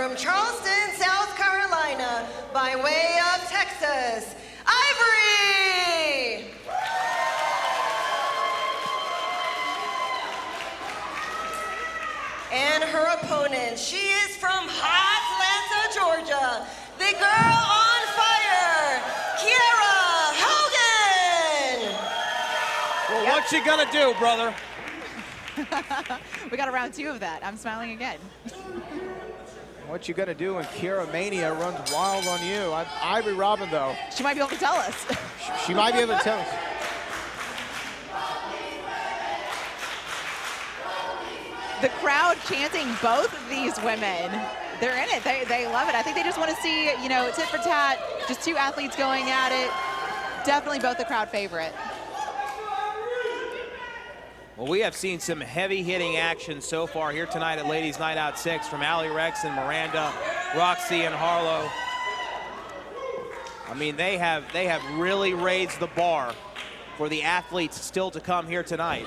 from Charleston, South Carolina, by way of Texas, Ivory! And her opponent, she is from hot Atlanta, Georgia, the girl on fire, Kiera Hogan! Well, what's she gonna do, brother? We got a round 2 of that. I'm smiling again. What you gonna do when Kiera Mania runs wild on you? Ivory Robyn, though. She might be able to tell us. She might be able to tell us. The crowd chanting both of these women. They're in it. They love it. I think they just want to see, you know, tit for tat, just 2 athletes going at it. Definitely both the crowd favorite. Well, we have seen some heavy-hitting action so far here tonight at Ladies Night Out 6 from Ellie, Rex, and Miranda, Rok-C, and Harlow. I mean, they have really raised the bar for the athletes still to come here tonight.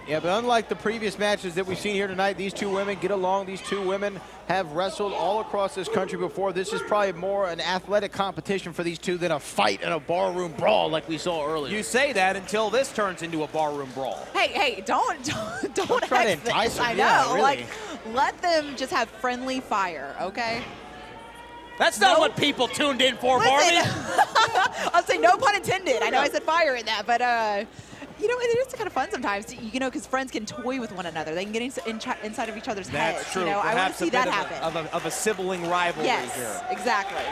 Yeah, but unlike the previous matches that we've seen here tonight, these 2 women get along. These 2 women have wrestled all across this country before. This is probably more an athletic competition for these 2 than a fight and a barroom brawl like we saw earlier. You say that until this turns into a barroom brawl. Hey, don't try to entice them. I know, Yeah, really. like, let them just have friendly fire, okay? That's not what people tuned in for, Barbie. I'll say no pun intended. I know I said fire in that, but you know, it is kind of fun sometimes, you know, because friends can toy with one another. They can get inside of each other's heads. That's true. You know, I want to see that happen. Of a sibling rivalry yes, here. Exactly.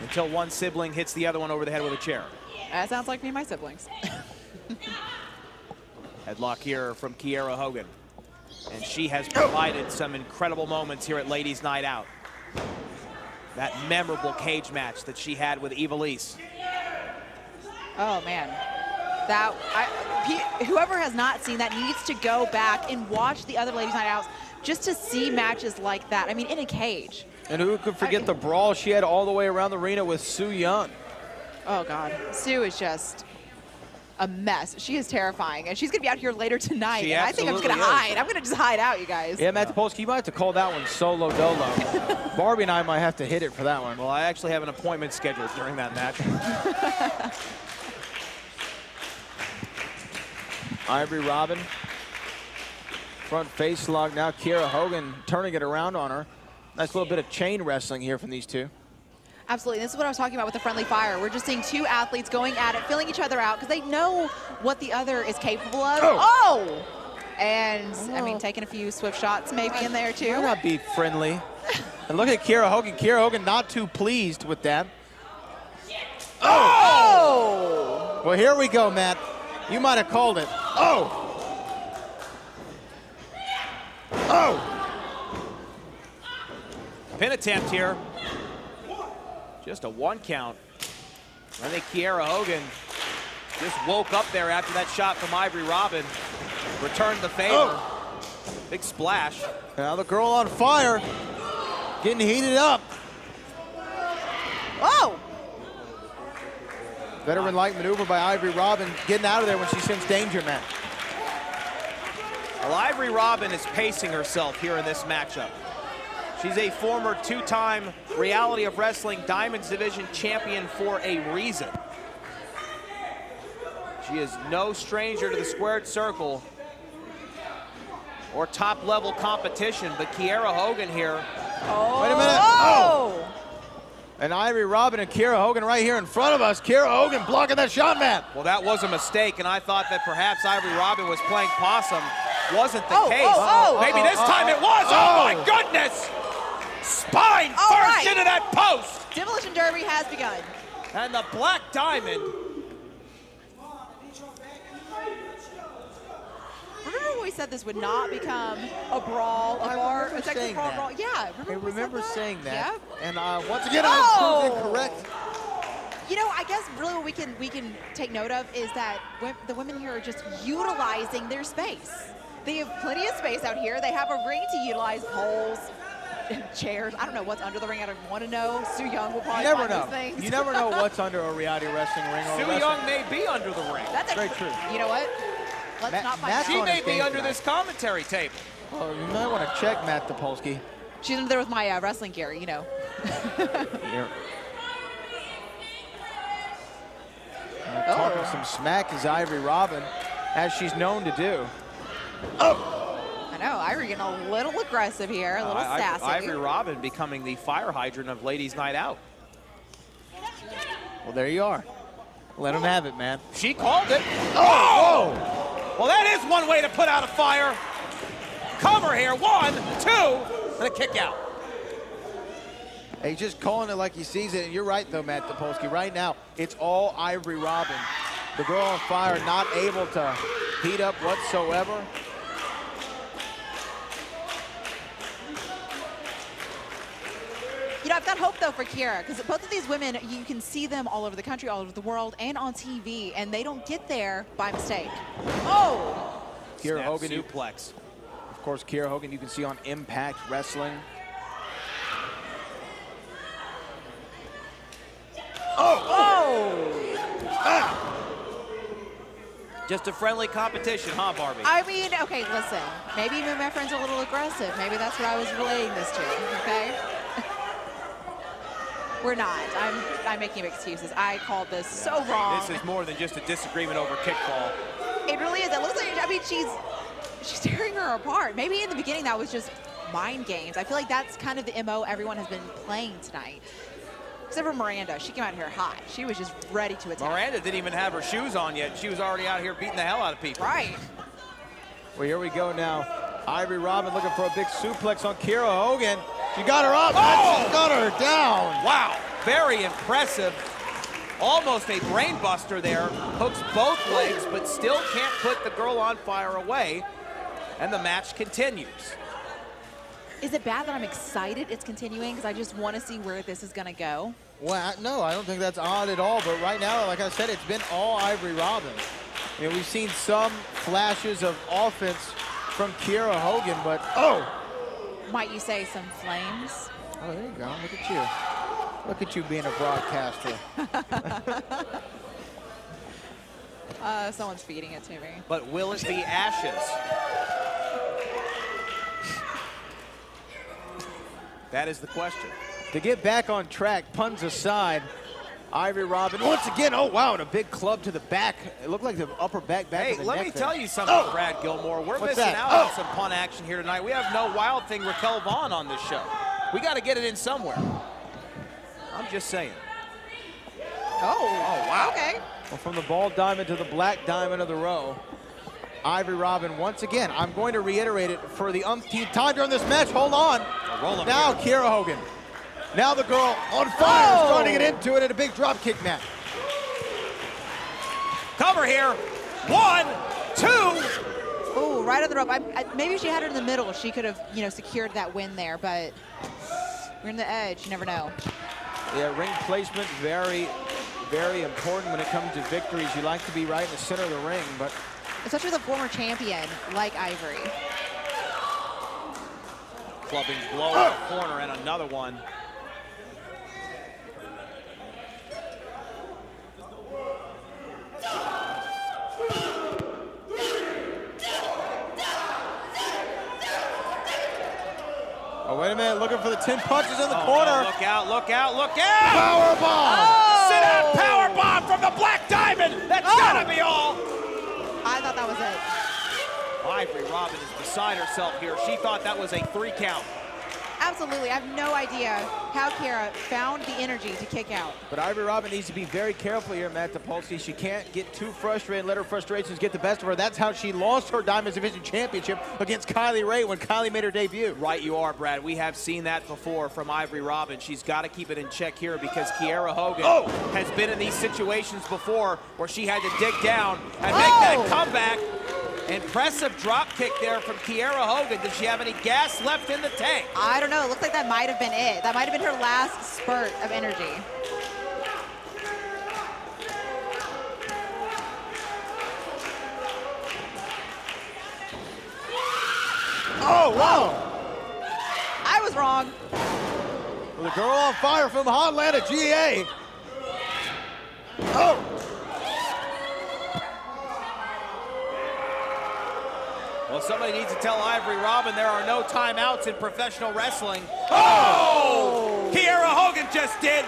Until one sibling hits the other one over the head with a chair. That sounds like me and my siblings. Headlock here from Kiera Hogan. And she has provided some incredible moments here at Ladies Night Out. That memorable cage match that she had with Ivelisse. Oh, man. Whoever has not seen that needs to go back and watch the other Ladies Night Outs just to see matches like that. I mean, in a cage. And who could forget the brawl she had all the way around the arena with Su Yung? Oh, God. Sue is just a mess. She is terrifying. And she's going to be out here later tonight. And I think I'm just going to hide. I'm going to just hide out, you guys. Yeah, Matt Topolsky, you might have to call that one solo dolo. Barbie and I might have to hit it for that one. Well, I actually have an appointment scheduled during that match. Ivory Robyn, front face lock now. Kiera Hogan turning it around on her. Nice little bit of chain wrestling here from these 2. Absolutely. This is what I was talking about with the friendly fire. We're just seeing 2 athletes going at it, filling each other out because they know what the other is capable of. Oh! And, I mean, taking a few swift shots maybe in there, too. Why not be friendly? And look at Kiera Hogan. Kiera Hogan not too pleased with that. Oh! Well, here we go, Matt. You might have called it. Oh! Oh! Pin attempt here. Just a 1 count. I think Kiera Hogan just woke up there after that shot from Ivory Robyn. Returned the favor. Oh. Big splash. Now the girl on fire. Getting heated up. Oh! Veteran-like maneuver by Ivory Robyn, getting out of there when she senses danger, Matt. Well, Ivory Robyn is pacing herself here in this matchup. She's a former 2-time Reality of Wrestling Diamonds Division champion for a reason. She is no stranger to the squared circle or top-level competition, but Kiera Hogan here. Oh! Wait a minute. Oh! And Ivory Robyn and Kiera Hogan right here in front of us. Kiera Hogan blocking that shot, Matt. Well, that was a mistake, and I thought that perhaps Ivory Robyn was playing possum. Wasn't the case. Maybe this time it was. Oh, my goodness! Spine first into that post. Demolition Derby has begun. And the Black Diamond. Remember when we said this would not become a brawl, a bar, a Texas brawl, brawl? Yeah, I remember saying that. Yeah. And once again, I was proved incorrect. You know, I guess really what we can take note of is that the women here are just utilizing their space. They have plenty of space out here. They have a ring to utilize, poles, chairs. I don't know what's under the ring. I don't want to know. Su Yung will probably find these things. You never know what's under a reality wrestling ring. Su Yung may be under the ring. That's very true. You know what? Let's not find out. She may be under this commentary table. Oh, you might want to check Matt Topolsky. She's in there with my wrestling gear, you know. Here. Talking some smack is Ivory Robyn, as she's known to do. I know, Ivory getting a little aggressive here, a little sassy. Ivory Robyn becoming the fire hydrant of Ladies Night Out. Well, there you are. Let him have it, man. She called it. Oh! Well, that is one way to put out a fire. Cover here, 1, 2, and a kick out. He's just calling it like he sees it, and you're right, though, Matt Topolsky. Right now, it's all Ivory Robyn. The girl on fire not able to heat up whatsoever. You know, I've got hope, though, for Kiera, because both of these women, you can see them all over the country, all over the world, and on TV, and they don't get there by mistake. Oh! Kiera Hogan, suplex. Of course, Kiera Hogan, you can see on Impact Wrestling. Just a friendly competition, huh, Barbie? I mean, okay, listen. Maybe my friends are a little aggressive. Maybe that's what I was relating this to, okay? We're not. I'm making excuses. I called this so wrong. This is more than just a disagreement over kickball. It really is. It looks like, I mean, she's tearing her apart. Maybe in the beginning that was just mind games. I feel like that's kind of the MO everyone has been playing tonight. Except for Miranda. She came out here hot. She was just ready to attack. Miranda didn't even have her shoes on yet. She was already out here beating the hell out of people. Right. Well, here we go now. Ivory Robyn looking for a big suplex on Kiera Hogan. She got her up. Oh! She's got her down. Wow, very impressive. Almost a brain buster there. Hooks both legs, but still can't put the girl on fire away. And the match continues. Is it bad that I'm excited it's continuing because I just want to see where this is going to go? Well, no, I don't think that's odd at all. But right now, like I said, it's been all Ivory Robyn. You know, we've seen some flashes of offense from Kiera Hogan, but Might you say some flames? Oh, there you go. Look at you. Look at you being a broadcaster. Someone's feeding it to me. But will it be ashes? That is the question. To get back on track, puns aside, Ivory Robyn once again, oh wow, and a big club to the back. It looked like the upper back of the Hey, neck let me there. tell you something, Brad Gilmore. We're What's missing that? out on some pun action here tonight. We have no Wild Thing Raquel Vaughn on this show. We got to get it in somewhere. I'm just saying. Oh, wow. Okay. Well, from the ball diamond to the black diamond of the row, Ivory Robyn once again. I'm going to reiterate it for the umpteenth time during this match. Hold on. Now Kiera Hogan. Now the girl on fire, starting it into it in a big drop kick match. Cover here. 1, 2. Oh, right on the rope. Maybe if she had her in the middle, she could have, you know, secured that win there. But we're in the edge. You never know. Yeah, ring placement very, very important when it comes to victories. You like to be right in the center of the ring, but especially with a former champion like Ivory. Clubbing blow in the corner and another one. oh, wait a minute, looking for the 10 punches in the corner. No, look out, look out, look out! Power bomb! Sit out, power bomb from the Black Diamond! That's gotta be all! I thought that was it. Ivory Robyn is beside herself here. She thought that was a 3 count. Absolutely. I have no idea how Kiera found the energy to kick out. But Ivory Robyn needs to be very careful here, Matt Topolsky. She can't get too frustrated and let her frustrations get the best of her. That's how she lost her Diamonds Division Championship against Kylie Rae when Kylie made her debut. Right you are, Brad. We have seen that before from Ivory Robyn. She's got to keep it in check here because Kiera Hogan has been in these situations before where she had to dig down and make that comeback. Impressive drop kick there from Kiera Hogan. Does she have any gas left in the tank? I don't know. It looks like that might have been it. That might have been her last spurt of energy. Oh, wow. I was wrong. Well, the girl on fire from Hotlanta, GA. Well, somebody needs to tell Ivory Robyn there are no timeouts in professional wrestling. Oh! Kiera Hogan just did.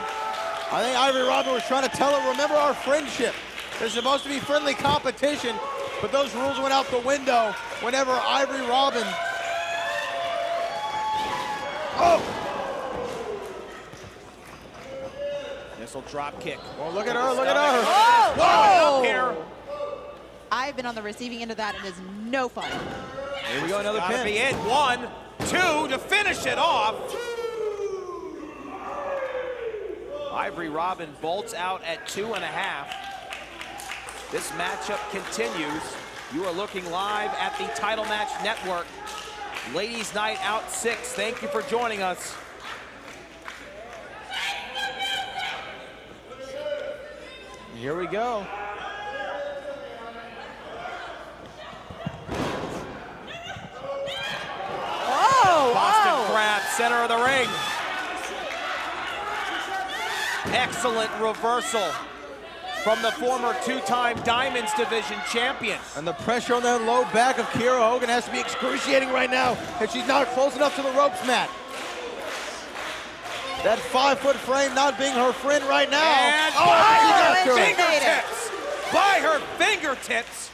I think Ivory Robyn was trying to tell her, remember our friendship. There's supposed to be friendly competition, but those rules went out the window whenever Ivory Robyn. Oh! Missile drop kick. Well, look at her, look at her. Oh! Whoa! Up here. I've been on the receiving end of that, and it is no fun. Here we go, another Gotta pin. be it. 1, 2 to finish it off. Ivory Robyn bolts out at 2.5. This matchup continues. You are looking live at the Title Match Network. Ladies Night Out 6. Thank you for joining us. Here we go. Boston Crab, center of the ring. Excellent reversal from the former 2-time Diamonds Division champion. And the pressure on that low back of Kiera Hogan has to be excruciating right now, and she's not close enough to the ropes mat. That 5-foot frame not being her friend right now. And by her fingertips, by her fingertips,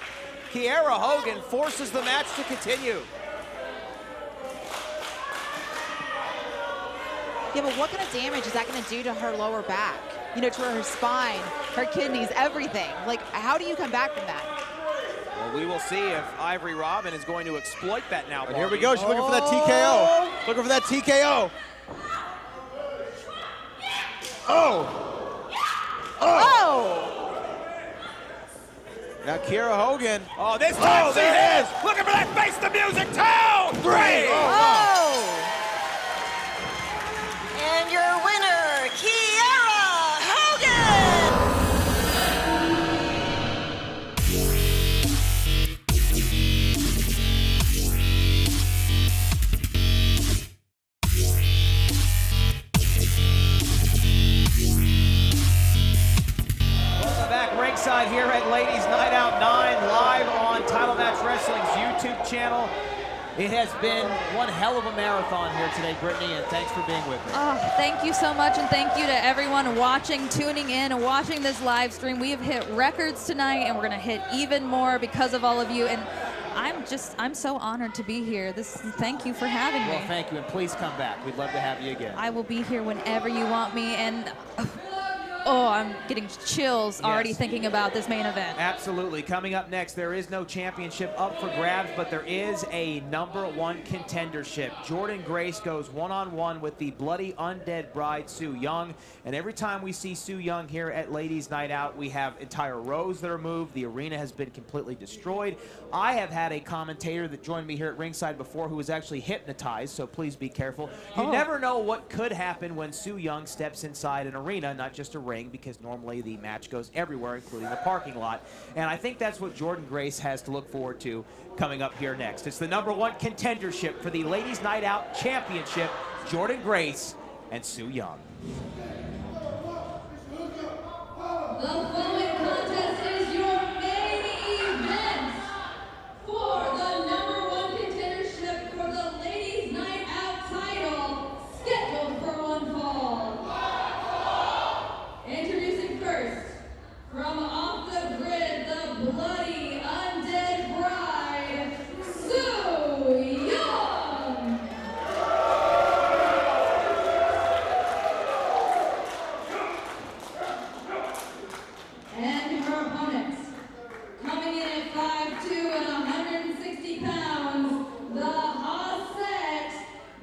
Kiera Hogan forces the match to continue. Yeah, but what kind of damage is that going to do to her lower back? You know, to her spine, her kidneys, everything. Like, how do you come back from that? Well, we will see if Ivory Robyn is going to exploit that now. And here we go, she's looking for that TKO. Looking for that TKO. Oh! Oh! Now Kiera Hogan. Oh, this time there it is. Looking for that face the music. 2, 3. Oh! And your winner, Kiera Hogan! Welcome back ringside here at Ladies Night Out 9, live on Title Match Wrestling's YouTube channel. It has been one hell of a marathon here today, Brittany, and thanks for being with me. Oh, thank you so much, and thank you to everyone watching, tuning in, and watching this live stream. We have hit records tonight, and we're going to hit even more because of all of you. And I'm so honored to be here. Thank you for having me. Well, thank you, and please come back. We'd love to have you again. I will be here whenever you want me, and oh, I'm getting chills already thinking about this main event. Absolutely. Coming up next, there is no championship up for grabs, but there is a #1 contendership. Jordynne Grace goes one-on-one with the bloody undead bride, Su Yung. And every time we see Su Yung here at Ladies Night Out, we have entire rows that are moved. The arena has been completely destroyed. I have had a commentator that joined me here at ringside before who was actually hypnotized, so please be careful. You never know what could happen when Su Yung steps inside an arena, not just a ring, because normally the match goes everywhere, including the parking lot. And I think that's what Jordynne Grace has to look forward to coming up here next. It's the #1 contendership for the Ladies Night Out Championship, Jordynne Grace and Su Yung. The following contest is your main event for the #1 contendership for the Ladies Night Out title, scheduled for one fall. Introducing first, from off the grid, the bloody undead bride, Su Yung. And her opponents, coming in at 5'2" and 160 pounds, the Hosset,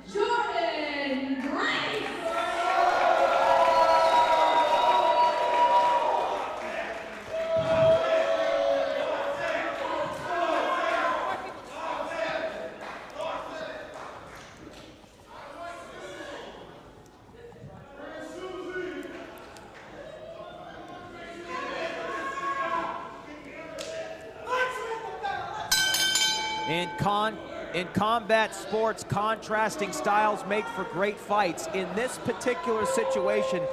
Jordynne Grace. In combat sports, contrasting styles make for great fights. In this particular situation,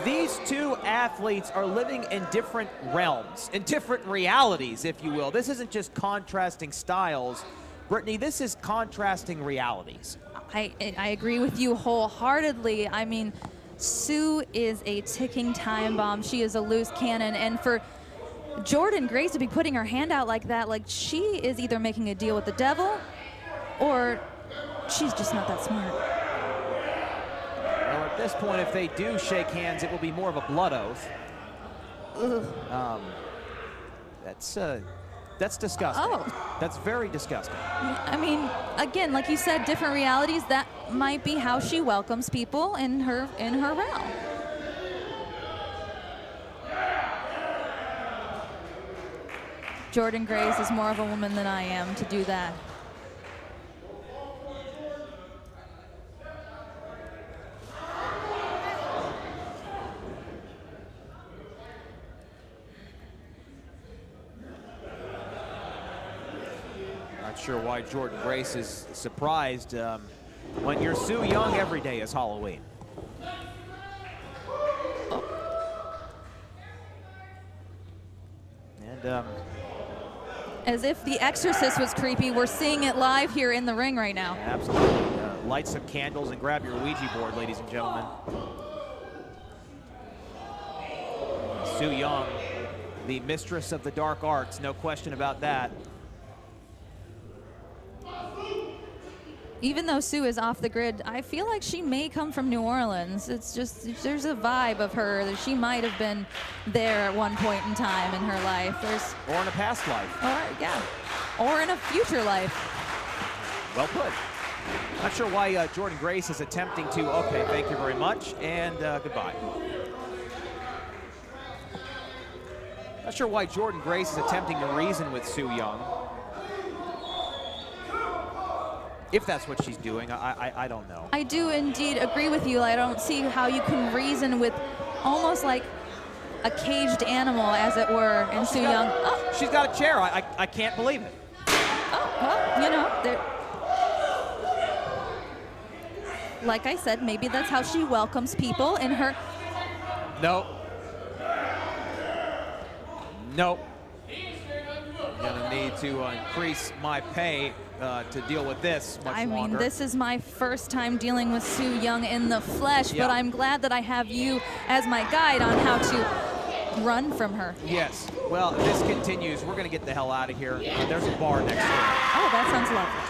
these two athletes are living in different realms, in different realities, if you will. This isn't just contrasting styles. Brittany, this is contrasting realities. I agree with you wholeheartedly. I mean, Sue is a ticking time bomb. She is a loose cannon. And for Jordynne Grace to be putting her hand out like that, like she is either making a deal with the devil or she's just not that smart. Well, at this point, if they do shake hands, it will be more of a blood oath. That's disgusting. Oh. That's very disgusting. I mean, again, like you said, different realities. That might be how she welcomes people in her realm. Jordynne Grace is more of a woman than I am to do that. Not sure why Jordynne Grace is surprised when you're Sue Young. Every day is Halloween. And As if The Exorcist was creepy, we're seeing it live here in the ring right now. absolutely, light some candles and grab your Ouija board, ladies and gentlemen. Sue Young, the mistress of the dark arts, no question about that. Even though Sue is off the grid, I feel like she may come from New Orleans. It's just, there's a vibe of her that she might have been there at one point in time in her life. Or in a past life. Or in a future life. Well put. Not sure why Jordynne Grace is attempting to, okay, thank you very much, and goodbye. Not sure why Jordynne Grace is attempting to reason with Sue Young. If that's what she's doing, I don't know. I do indeed agree with you. I don't see how you can reason with almost like a caged animal, as it were, in Sue Young. Oh. She's got a chair. I can't believe it. Oh, well, you know, like I said, maybe that's how she welcomes people in her. Nope. Nope. I'm gonna need to increase my pay to deal with this much longer. I mean, this is my first time dealing with Sue Young in the flesh, Yep. but I'm glad that I have you as my guide on how to run from her. Yes. Well, if this continues, we're gonna get the hell out of here. There's a bar next door. Oh, that sounds lovely.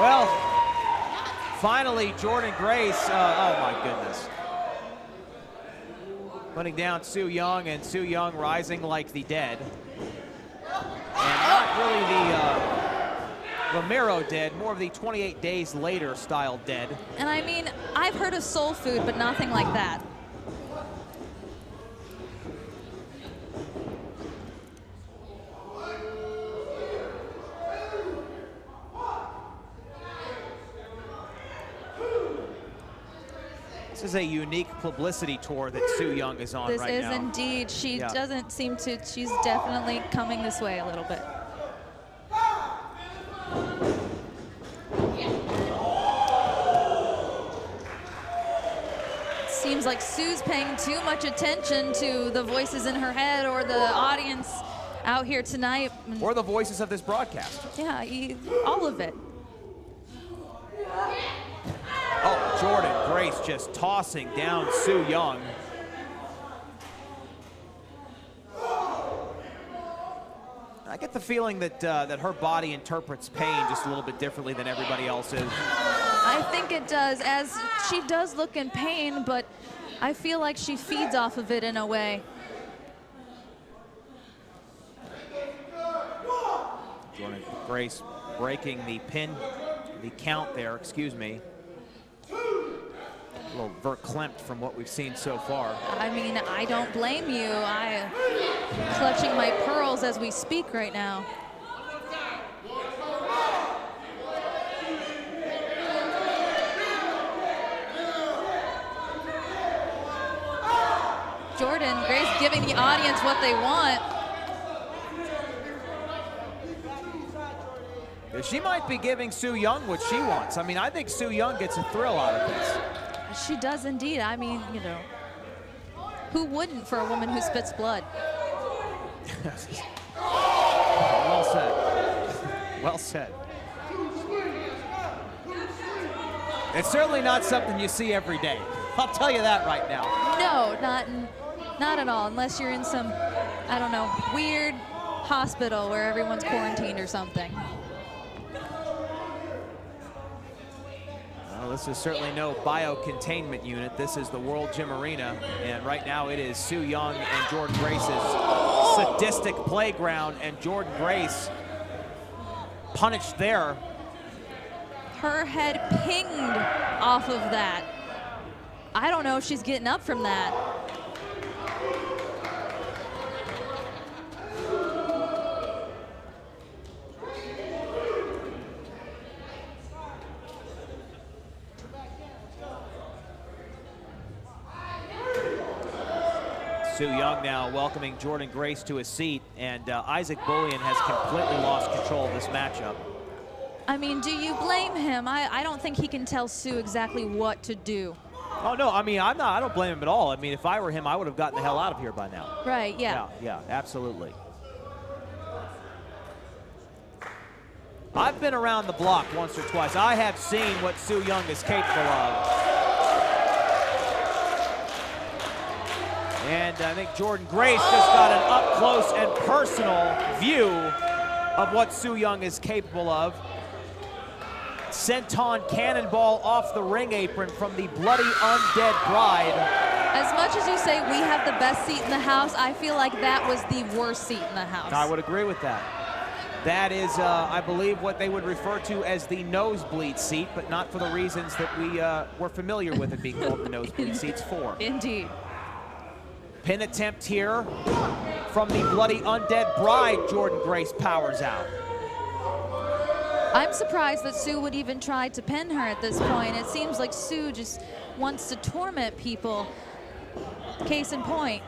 Well, finally, Jordynne Grace. Oh my goodness. Putting down Sue Young, and Sue Young rising like the dead. And not really the Romero dead, more of the 28 days later style dead. And I mean, I've heard of soul food, but nothing like that. This is a unique publicity tour that Sue Young is on This right is now. indeed. She Yeah. doesn't seem to, she's definitely coming this way a little bit. Seems like Sue's paying too much attention to the voices in her head or the audience out here tonight. Or the voices of this broadcast. Yeah, all of it. Oh, Jordynne Grace just tossing down Sue Young. I get the feeling that that her body interprets pain just a little bit differently than everybody else's. I think it does, as she does look in pain, but I feel like she feeds off of it in a way. Jordynne Grace breaking the count there, excuse me. A little verklempt from what we've seen so far. I mean, I don't blame you. I'm clutching my pearls as we speak right now. Jordynne Grace giving the audience what they want. She might be giving Sue Young what she wants. I mean, I think Sue Young gets a thrill out of this. She does indeed. I mean, you know, who wouldn't for a woman who spits blood? Well said. said. It's certainly not something you see every day. I'll tell you that right now. No, not at all, unless you're in some, I don't know, weird hospital where everyone's quarantined or something. Well, this is certainly no bio-containment unit. This is the World Gym Arena, and right now it is Su Yung and Jordynne Grace's sadistic playground, and Jordynne Grace punished there. Her head pinged off of that. I don't know if she's getting up from that. Su Yung now welcoming Jordynne Grace to a seat, and Isaac Bullion has completely lost control of this matchup. I mean, do you blame him? I don't think he can tell Su exactly what to do. Oh no, I mean, I don't blame him at all. I mean, if I were him, I would have gotten the hell out of here by now. Right, yeah. Yeah, absolutely. I've been around the block once or twice. I have seen what Su Yung is capable of. And I think Jordynne Grace just got an up-close and personal view of what Su Yung is capable of. Senton cannonball off the ring apron from the bloody undead bride. As much as you say we have the best seat in the house, I feel like that was the worst seat in the house. I would agree with that. That is, I believe, what they would refer to as the nosebleed seat, but not for the reasons that we were familiar with it being called the nosebleed seats for. Indeed. Pin attempt here from the bloody undead bride. Jordynne Grace powers out. I'm surprised that Su would even try to pin her at this point. It seems like Su just wants to torment people. Case in point.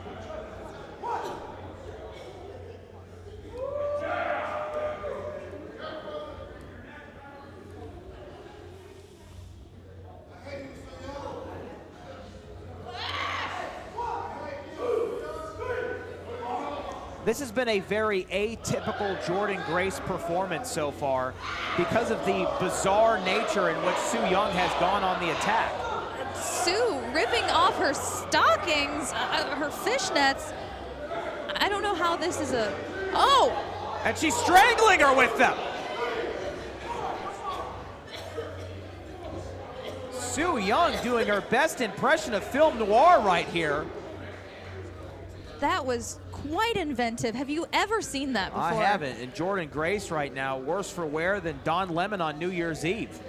This has been a very atypical Jordynne Grace performance so far because of the bizarre nature in which Su Yung has gone on the attack. Su ripping off her stockings, her fishnets. I don't know how this is a... Oh! And she's strangling her with them. Su Yung doing her best impression of film noir right here. That was quite inventive. Have you ever seen that before? I haven't. And Jordynne Grace right now, worse for wear than Don Lemon on New Year's Eve.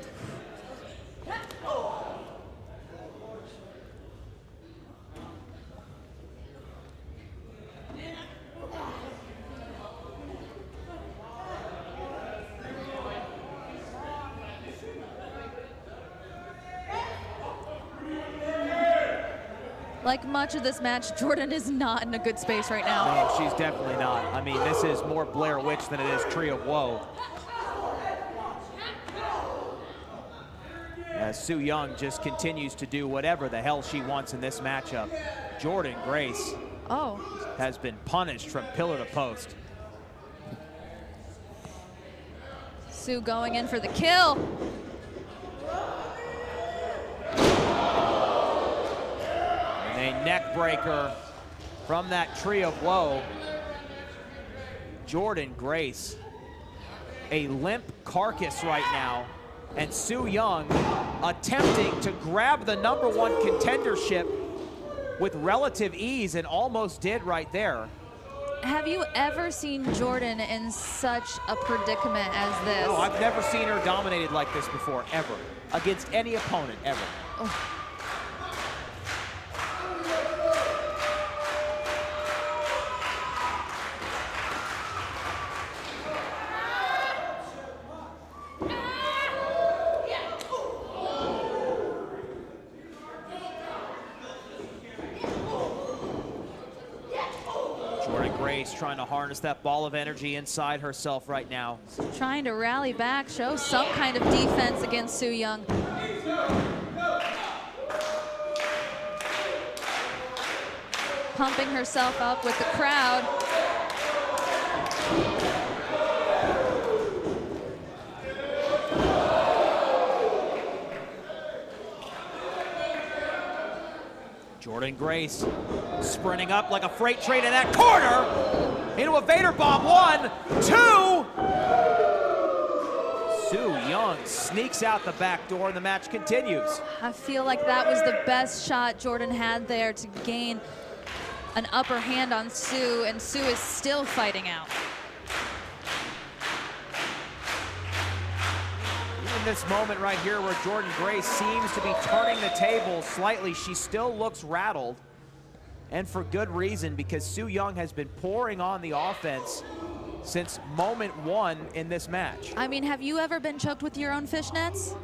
Like much of this match, Jordynne is not in a good space right now. No, she's definitely not. I mean, this is more Blair Witch than it is Tree of Woe. As Su Yung just continues to do whatever the hell she wants in this matchup. Jordynne Grace has been punished from pillar to post. Su going in for the kill. A neck breaker from that Tree of Woe. Jordynne Grace, a limp carcass right now, and Su Yung attempting to grab the #1 contendership with relative ease, and almost did right there. Have you ever seen Jordynne in such a predicament as this? No, I've never seen her dominated like this before, ever, against any opponent, ever. Oh. Trying to harness that ball of energy inside herself right now. Trying to rally back, show some kind of defense against Su Yung. Pumping herself up with the crowd. Jordynne Grace sprinting up like a freight train in that corner. Into a Vader bomb. 1, 2. Su Yung sneaks out the back door and the match continues. I feel like that was the best shot Jordynne had there to gain an upper hand on Su, and Su is still fighting out. In this moment right here where Jordynne Grace seems to be turning the table slightly, she still looks rattled, and for good reason, because Su Yung has been pouring on the offense since moment 1 in this match. I mean, have you ever been choked with your own fishnets?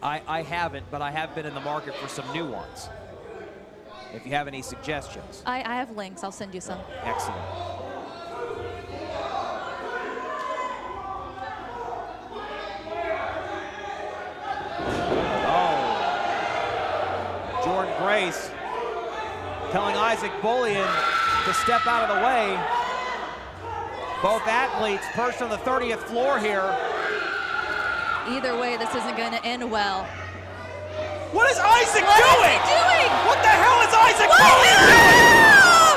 I haven't, but I have been in the market for some new ones. If you have any suggestions. I have links, I'll send you some. Excellent. Jordynne Grace telling Isaac Bullion to step out of the way. Both athletes perched on the 30th floor here. Either way, this isn't going to end well. What is Isaac doing? What is he doing? What the hell is Isaac Bullion doing?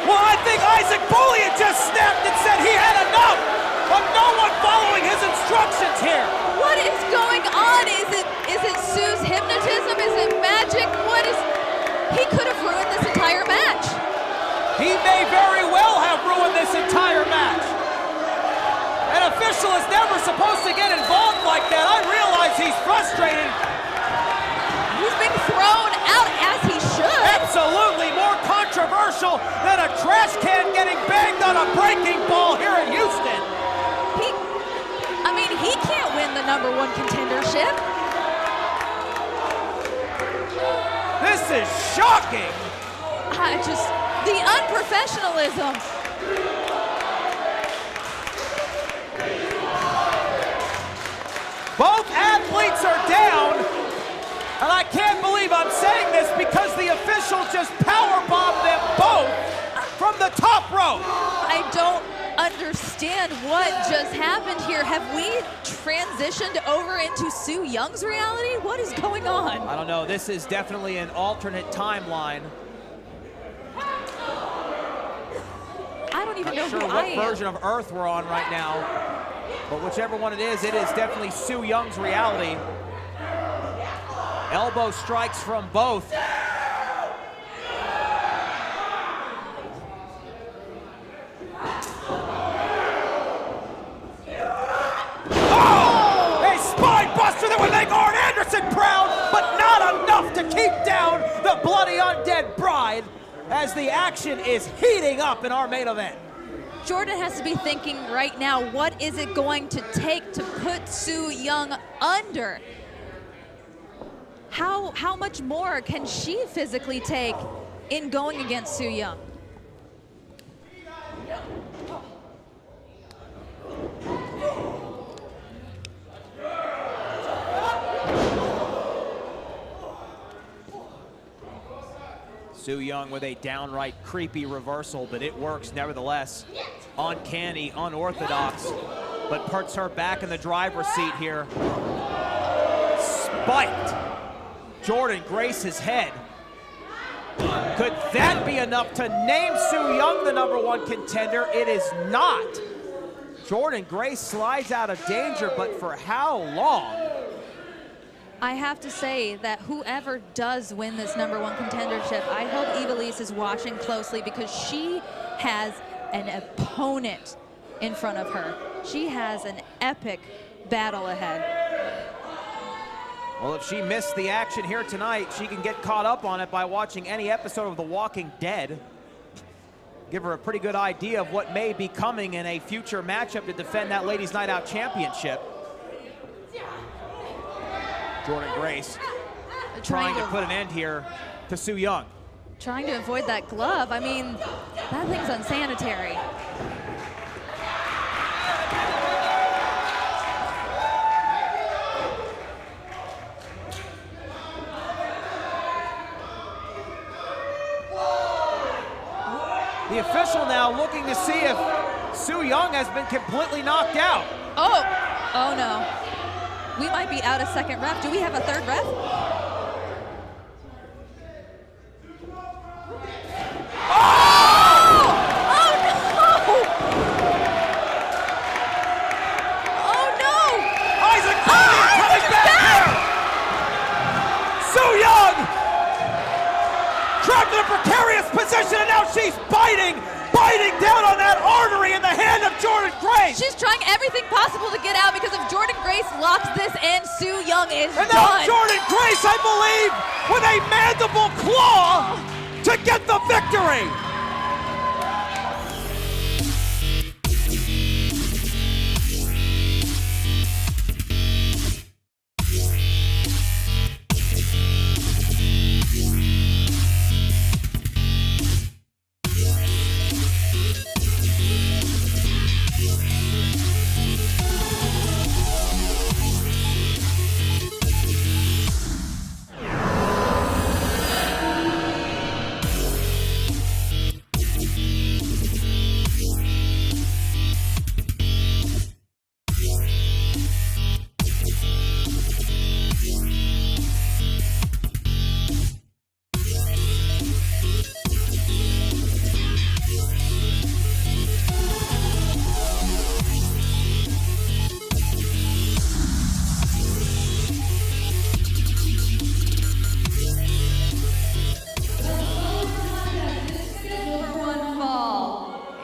Well, I think Isaac Bullion just snapped and said he had enough of no one following his instructions here. What is going on? Is it Su's hypnotism? Is it magic? What is... He could have ruined this entire match. He may very well have ruined this entire match. An official is never supposed to get involved like that. I realize he's frustrated. He's being thrown out as he should. Absolutely more controversial than a trash can getting banged on a breaking ball here in Houston. He can't win the #1 contendership. This is shocking. The unprofessionalism. Both athletes are down, and I can't believe I'm saying this because the official just powerbombed them both from the top rope. I don't understand what just happened here. Have we transitioned over into Su Young's reality? What is going on? I don't know. This is definitely an alternate timeline. I don't even know Not sure who what I am. version of Earth we're on right now, but whichever one it is definitely Su Young's reality. Elbow strikes from both. That would make Arn Anderson proud, but not enough to keep down the bloody undead bride as the action is heating up in our main event. Jordynne has to be thinking right now, what is it going to take to put Su Yung under? How much more can she physically take in going against Su Yung? Su Yung with a downright creepy reversal, but it works nevertheless. Uncanny, unorthodox, but puts her back in the driver's seat here. Spiked Jordynne Grace's head. Could that be enough to name Su Yung the #1 contender? It is not. Jordynne Grace slides out of danger, but for how long? I have to say that whoever does win this #1 contendership, I hope Ivelisse is watching closely because she has an opponent in front of her. She has an epic battle ahead. Well, if she missed the action here tonight, she can get caught up on it by watching any episode of The Walking Dead. Give her a pretty good idea of what may be coming in a future matchup to defend that Ladies Night Out Championship. Jordynne Grace trying to put an end here to Su Yung. Trying to avoid that glove. I mean, that thing's unsanitary. The official now looking to see if Su Yung has been completely knocked out. Oh no. We might be out a second ref. Do we have a third ref? Trapped in a precarious position, and now she's biting down on that artery in the hand of Jordynne Grace. She's trying everything possible to get out because if Jordynne Grace locks this in, Su Yung is and now done. Jordynne Grace, I believe, with a mandible claw to get the victory.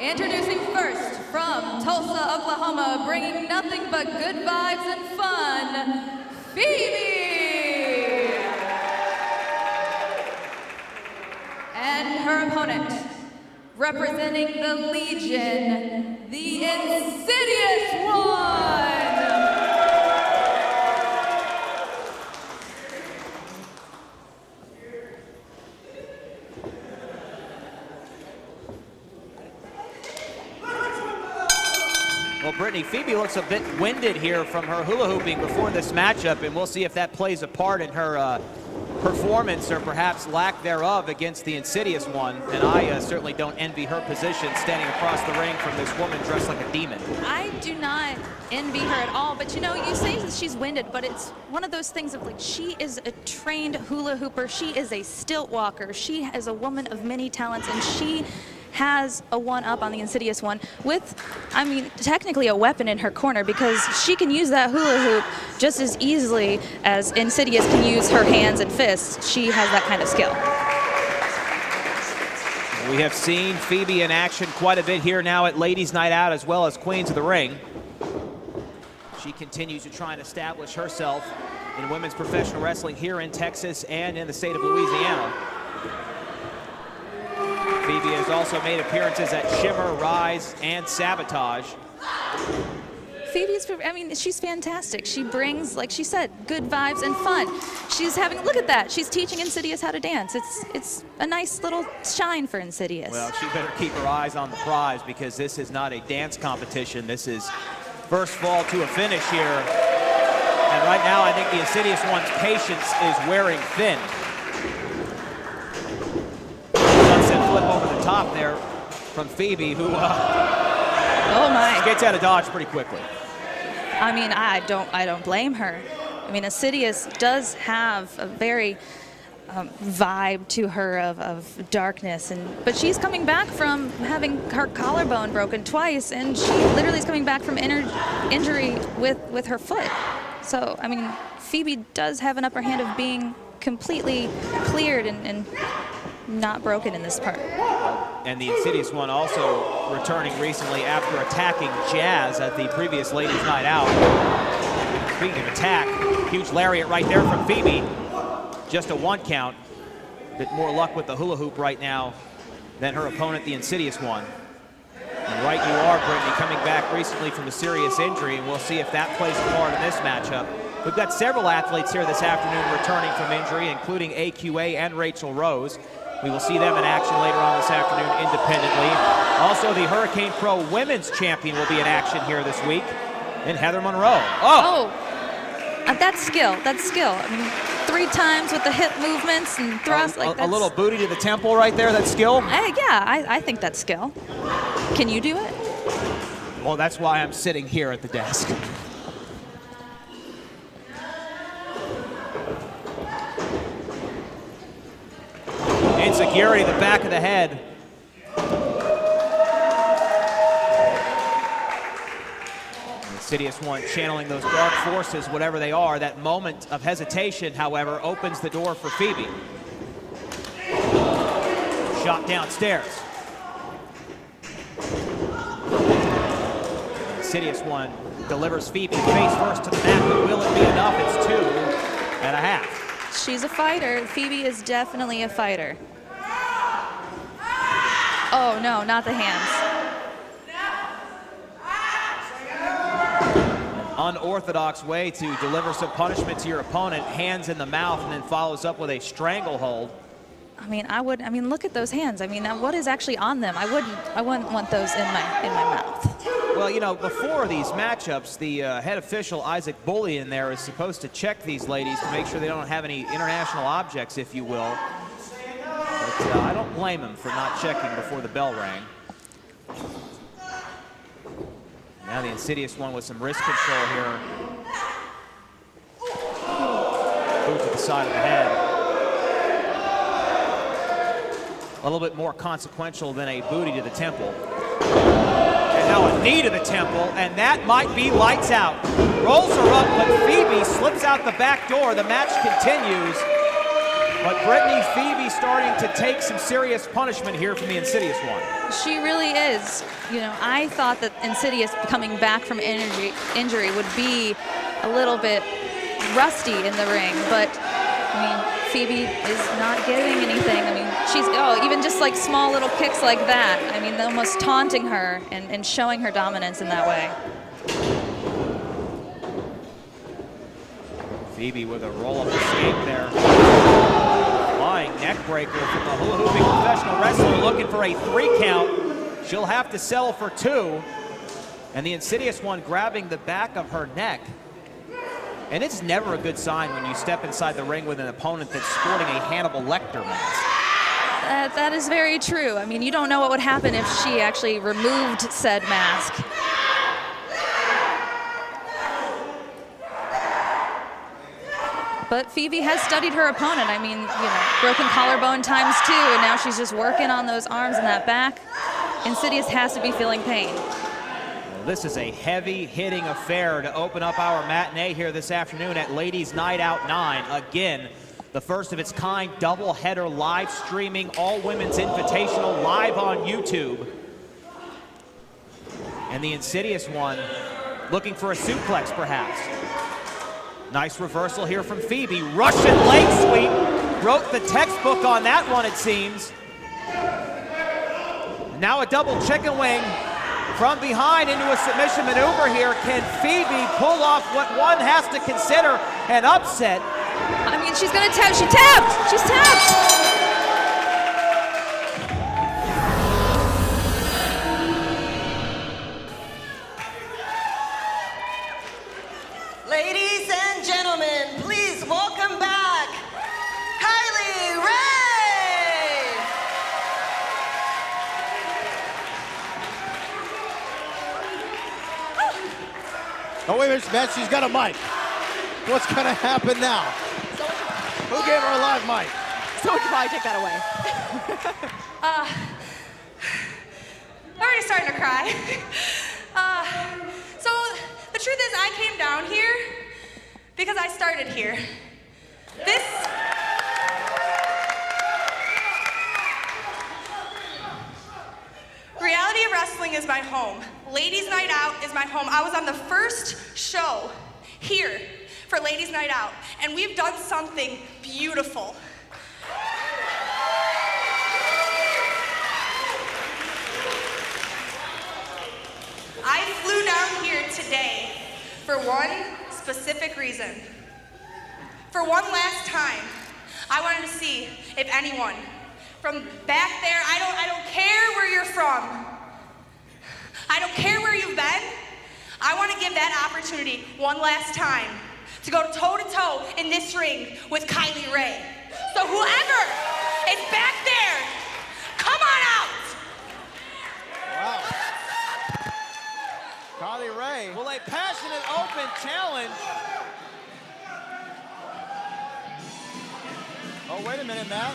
Introducing first from Tulsa, Oklahoma, bringing nothing but good vibes and fun, Phoebe! And her opponent, representing the Legion, the Insidious One! Well, Brittany, Phoebe looks a bit winded here from her hula hooping before this matchup, and we'll see if that plays a part in her performance or perhaps lack thereof against the Insidious One. And I certainly don't envy her position standing across the ring from this woman dressed like a demon. I do not envy her at all, but you know, you say that she's winded, but it's one of those things of like, she is a trained hula hooper, she is a stilt walker, she is a woman of many talents, and she has a one-up on the Insidious One with, I mean, technically a weapon in her corner because she can use that hula hoop just as easily as Insidious can use her hands and fists. She has that kind of skill. We have seen Phoebe in action quite a bit here now at Ladies Night Out as well as Queens of the Ring. She continues to try and establish herself in women's professional wrestling here in Texas and in the state of Louisiana. Phoebe has also made appearances at Shimmer, Rise, and Sabotage. Phoebe's, I mean, she's fantastic. She brings, like she said, good vibes and fun. She's having, look at that. She's teaching Insidious how to dance. It's a nice little shine for Insidious. Well, she better keep her eyes on the prize because this is not a dance competition. This is first fall to a finish here. And right now, I think the Insidious One's patience is wearing thin. Flip over the top there from Phoebe, who oh my, gets out of dodge pretty quickly. I mean, I don't blame her. I mean, Insidious does have a very vibe to her of darkness, but she's coming back from having her collarbone broken twice, and she literally is coming back from injury with her foot. So, I mean, Phoebe does have an upper hand of being completely cleared and not broken in this part. And the Insidious One also returning recently after attacking Jazz at the previous Ladies Night Out. Speaking of attack, huge lariat right there from Phoebe. Just a one count. Bit more luck with the hula hoop right now than her opponent, the Insidious One. And right you are, Brittany, coming back recently from a serious injury, and we'll see if that plays a part in this matchup. We've got several athletes here this afternoon returning from injury, including AQA and Raychell Rose. We will see them in action later on this afternoon independently. Also, the Hurricane Pro Women's Champion will be in action here this week, and Heather Monroe. That's skill. That's skill. I mean, 3 times with the hip movements and thrust. A little booty to the temple right there, that's skill? I think that's skill. Can you do it? Well, that's why I'm sitting here at the desk. Enzuigiri to the back of the head. Insidious One channeling those dark forces, whatever they are. That moment of hesitation, however, opens the door for Phoebe. Shot downstairs. Insidious One delivers Phoebe face first to the mat, but will it be enough? It's 2.5. She's a fighter. Phoebe is definitely a fighter. Oh, no, not the hands. An unorthodox way to deliver some punishment to your opponent, hands in the mouth, and then follows up with a stranglehold. I mean, look at those hands. I mean, what is actually on them? I wouldn't want those in my mouth. Well, you know, before these matchups, the head official, Isaac Bully, in there is supposed to check these ladies to make sure they don't have any international objects, if you will. But I don't blame him for not checking before the bell rang. Now the Insidious One with some wrist control here. Boot to the side of the head. A little bit more consequential than a booty to the temple. And now a knee to the temple, and that might be lights out. Rolls her up, but Phoebe slips out the back door. The match continues. But Brittany, Phoebe starting to take some serious punishment here from the Insidious One. She really is. You know, I thought that Insidious coming back from injury would be a little bit rusty in the ring, but I mean, Phoebe is not getting anything. I mean, she's, even just like small little kicks like that. I mean, almost taunting her and showing her dominance in that way. Phoebe with a roll-up escape there. Flying neck breaker from the hula-hooping professional wrestler looking for a 3 count. She'll have to settle for 2. And the Insidious One grabbing the back of her neck. And it's never a good sign when you step inside the ring with an opponent that's sporting a Hannibal Lecter mask. That is very true. I mean, you don't know what would happen if she actually removed said mask. But Phoebe has studied her opponent. I mean, you know, broken collarbone times 2, and now she's just working on those arms and that back. Insidious has to be feeling pain. Well, this is a heavy-hitting affair to open up our matinee here this afternoon at Ladies Night Out 9. Again, the first of its kind double-header live streaming all-women's invitational live on YouTube. And the Insidious One looking for a suplex, perhaps. Nice reversal here from Phoebe. Russian leg sweep. Wrote the textbook on that one, it seems. Now a double chicken wing from behind into a submission maneuver here. Can Phoebe pull off what one has to consider an upset? I mean, she's gonna tap. She tapped. She's tapped. Ladies and gentlemen, please welcome back Kylie Rae. Oh, wait a minute, Matt, she's got a mic. What's going to happen now? Who gave her a live mic? Someone could probably take that away. I'm already starting to cry. So the truth is I came down here because I started here. Reality of wrestling is my home. Ladies Night Out is my home. I was on the first show here for Ladies Night Out, and we've done something beautiful. I flew down here today for one specific reason. For one last time, I wanted to see if anyone from back there, I don't care where you're from. I don't care where you've been. I want to give that opportunity one last time to go toe-to-toe in this ring with Kylie Rae. So whoever is back there, come on out. Wow. Kylie Rae. Well, a passionate open challenge. Oh, wait a minute, Matt.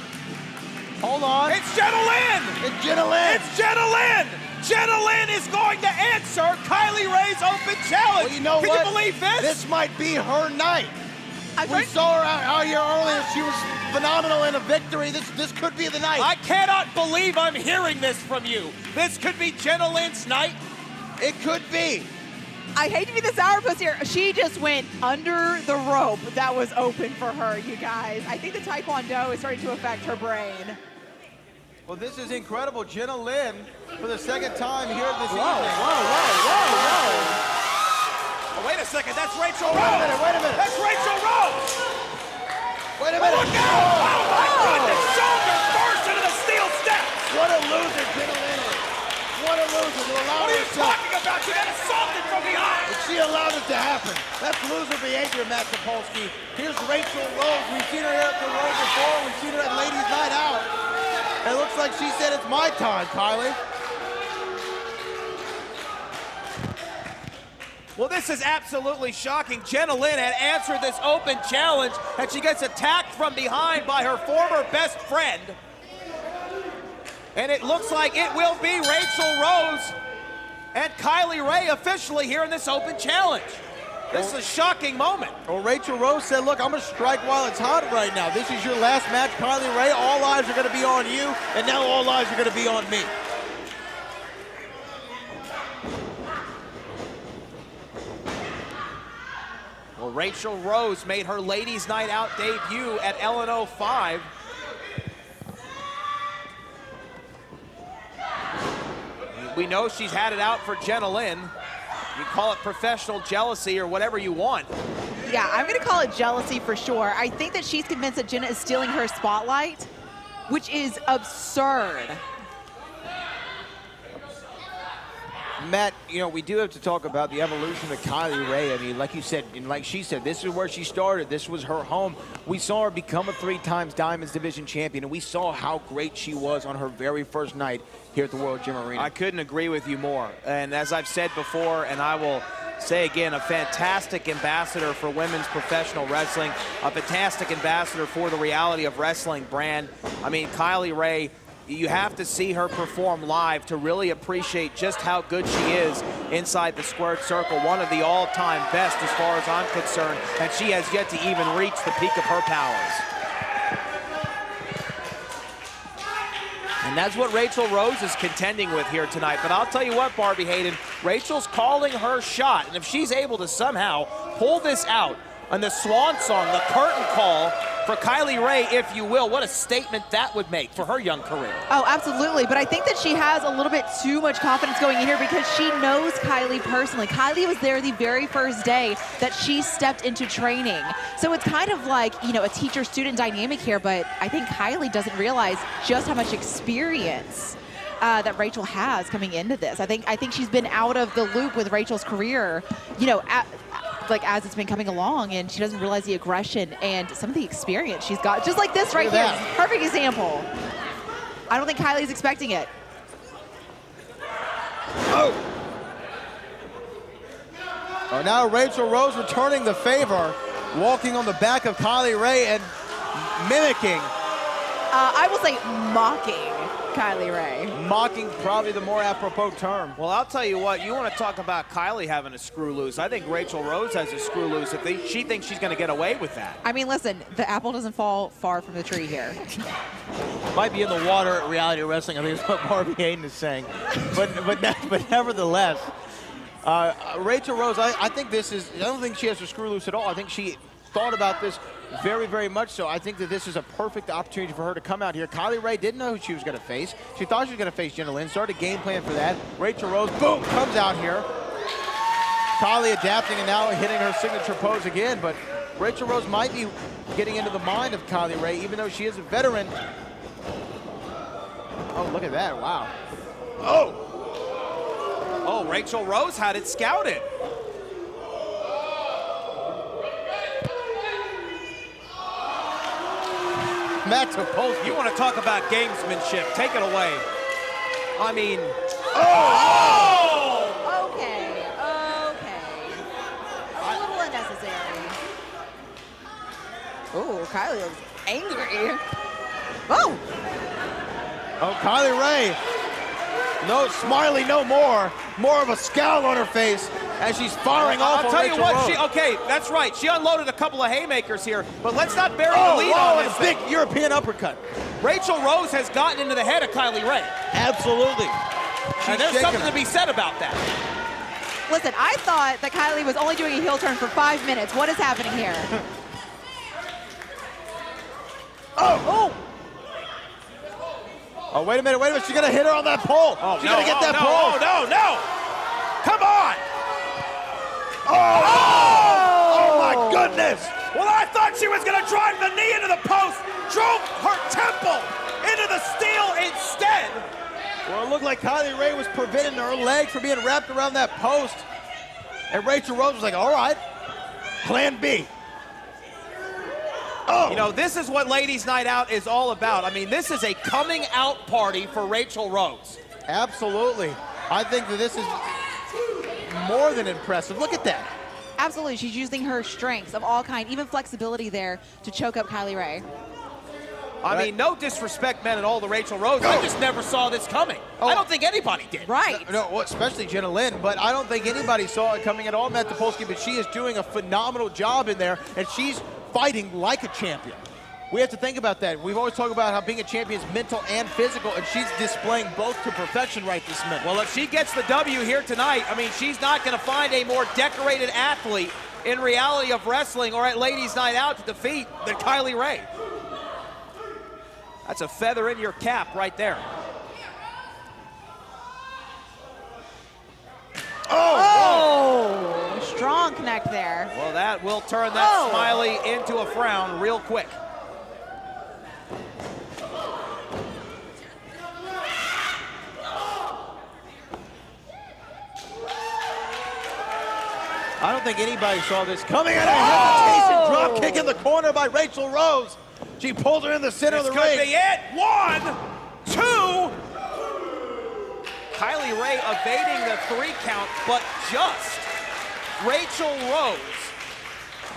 Hold on. It's Jenna Lynn! It's Jenna Lynn! It's Jenna Lynn! Jenna Lynn is going to answer Kylie Rae's open challenge. Well, you know Can what? you believe this? This might be her night. I'm We trying- saw her out here earlier. She was phenomenal in a victory. This could be the night. I cannot believe I'm hearing this from you. This could be Jenna Lynn's night. It could be. I hate to be the sourpuss here. She just went under the rope that was open for her, you guys. I think the Taekwondo is starting to affect her brain. Well, this is incredible. Jenna Lynn, for the second time here this evening. Oh, wait a second, that's Raychell Rose. Wait a minute. That's Raychell Rose. Wait a minute. Look out! Oh my goodness! Shoulder first into the steel steps. What a loser Jenna Lynn is. What a loser to allow What are you herself. talking about? You got assaulted from behind. But she allowed it to happen. That's loser behavior, Matt Sapolsky. Here's Raychell Rose. We've seen her here at the Road before. We've seen her at Ladies Night Out. It looks like she said it's my time, Kylie. Well, this is absolutely shocking. Jenna Lynn had answered this open challenge, and she gets attacked from behind by her former best friend. And it looks like it will be Raychell Rose and Kylie Rae officially here in this open challenge. This is a shocking moment. Well, Raychell Rose said, look, I'm going to strike while it's hot right now. This is your last match, Kylie Rae. All eyes are going to be on you, and now all eyes are going to be on me. Well, Raychell Rose made her Ladies Night Out debut at LNO 5. We know she's had it out for Jenna Lynn. You call it professional jealousy or whatever you want. Yeah, I'm going to call it jealousy for sure. I think that she's convinced that Jenna is stealing her spotlight, which is absurd. Matt, you know, we do have to talk about the evolution of Kylie Rae. I mean, like you said, and like she said, this is where she started. This was her home. We saw her become a 3-time Diamonds Division champion, and we saw how great she was on her very first night here at the World Gym Arena. I couldn't agree with you more. And as I've said before, and I will say again, a fantastic ambassador for women's professional wrestling, a fantastic ambassador for the reality of wrestling brand. I mean, Kylie Rae, you have to see her perform live to really appreciate just how good she is inside the squared circle. One of the all-time best as far as I'm concerned, and she has yet to even reach the peak of her powers. And that's what Raychell Rose is contending with here tonight. But I'll tell you what, Barbie Hayden, Rachel's calling her shot. And if she's able to somehow pull this out on the swan song, the curtain call for Kylie Rae, if you will, what a statement that would make for her young career. Oh, absolutely. But I think that she has a little bit too much confidence going in here because she knows Kylie personally. Kylie was there the very first day that she stepped into training. So it's kind of like, you know, a teacher-student dynamic here, but I think Kylie doesn't realize just how much experience that Raychell has coming into this. I think she's been out of the loop with Rachel's career, you know, like as it's been coming along, and she doesn't realize the aggression and some of the experience she's got. Just like this right here. Perfect example. I don't think Kylie's expecting it. Oh, now Raychell Rose returning the favor, walking on the back of Kylie Rae and mimicking. I will say mocking Kylie Rae. Mocking, probably the more apropos term. Well, I'll tell you what, you want to talk about Kylie having a screw loose. I think Raychell Rose has a screw loose if she thinks she's going to get away with that. I mean, listen, the apple doesn't fall far from the tree here. Might be in the water at Reality Wrestling, I think is what Barbie Hayden is saying. But nevertheless, Raychell Rose, I think this is, I don't think she has a screw loose at all. I think she thought about this very, very much so. I think that this is a perfect opportunity for her to come out here. Kylie Rae didn't know who she was going to face. She thought she was going to face Jenna Lynn, started a game plan for that. Raychell Rose, boom, comes out here. Kylie adapting and now hitting her signature pose again, but Raychell Rose might be getting into the mind of Kylie Rae, even though she is a veteran. Oh, look at that, wow. Oh, Raychell Rose had it scouted. Matt Sapolsky. You want to talk about gamesmanship, take it away. I mean, Okay. A little unnecessary. Oh, Kylie looks angry. Oh! Oh, Kylie Rae. No, Smiley no more. More of a scowl on her face as she's firing off I'll on tell you Raychell what, Rose. okay, that's right. She unloaded a couple of haymakers here, but let's not bury the Oh, lead wow, on and this a big thing. European uppercut. Raychell Rose has gotten into the head of Kylie Rae. Absolutely. And there's something to be said about that. Listen, I thought that Kylie was only doing a heel turn for 5 minutes. What is happening here? Oh, wait a minute, She's gonna hit her on that pole. Oh, She's gonna get that pole. Oh, no. Come on. Oh, my goodness. Well, I thought she was going to drive the knee into the post, drove her temple into the steel instead. Well, it looked like Kylie Rae was preventing her leg from being wrapped around that post. And Raychell Rose was like, all right, plan B. Oh. You know, this is what Ladies Night Out is all about. I mean, this is a coming out party for Raychell Rose. Absolutely. I think that this is more than impressive. Look at that. Absolutely, she's using her strengths of all kind, even flexibility there to choke up Kylie Rae. I mean, no disrespect meant at all to Raychell Rose. I just never saw this coming. I don't think anybody did. Right. No, well, especially Jenna Lynn, but I don't think anybody saw it coming at all, Matt Topolsky, but she is doing a phenomenal job in there, and she's fighting like a champion. We have to think about that. We've always talked about how being a champion is mental and physical, and she's displaying both to perfection right this minute. Well, if she gets the W here tonight, I mean, she's not going to find a more decorated athlete in reality of wrestling or at Ladies Night Out to defeat than Kylie Rae. That's a feather in your cap right there. Oh, strong connect there. Well, that will turn that Smiley into a frown real quick. I don't think anybody saw this coming. And a hesitation drop kick in the corner by Raychell Rose. She pulled her in the center of the ring. This could be it. 1, 2. Kylie Rae evading the 3 count, but just Raychell Rose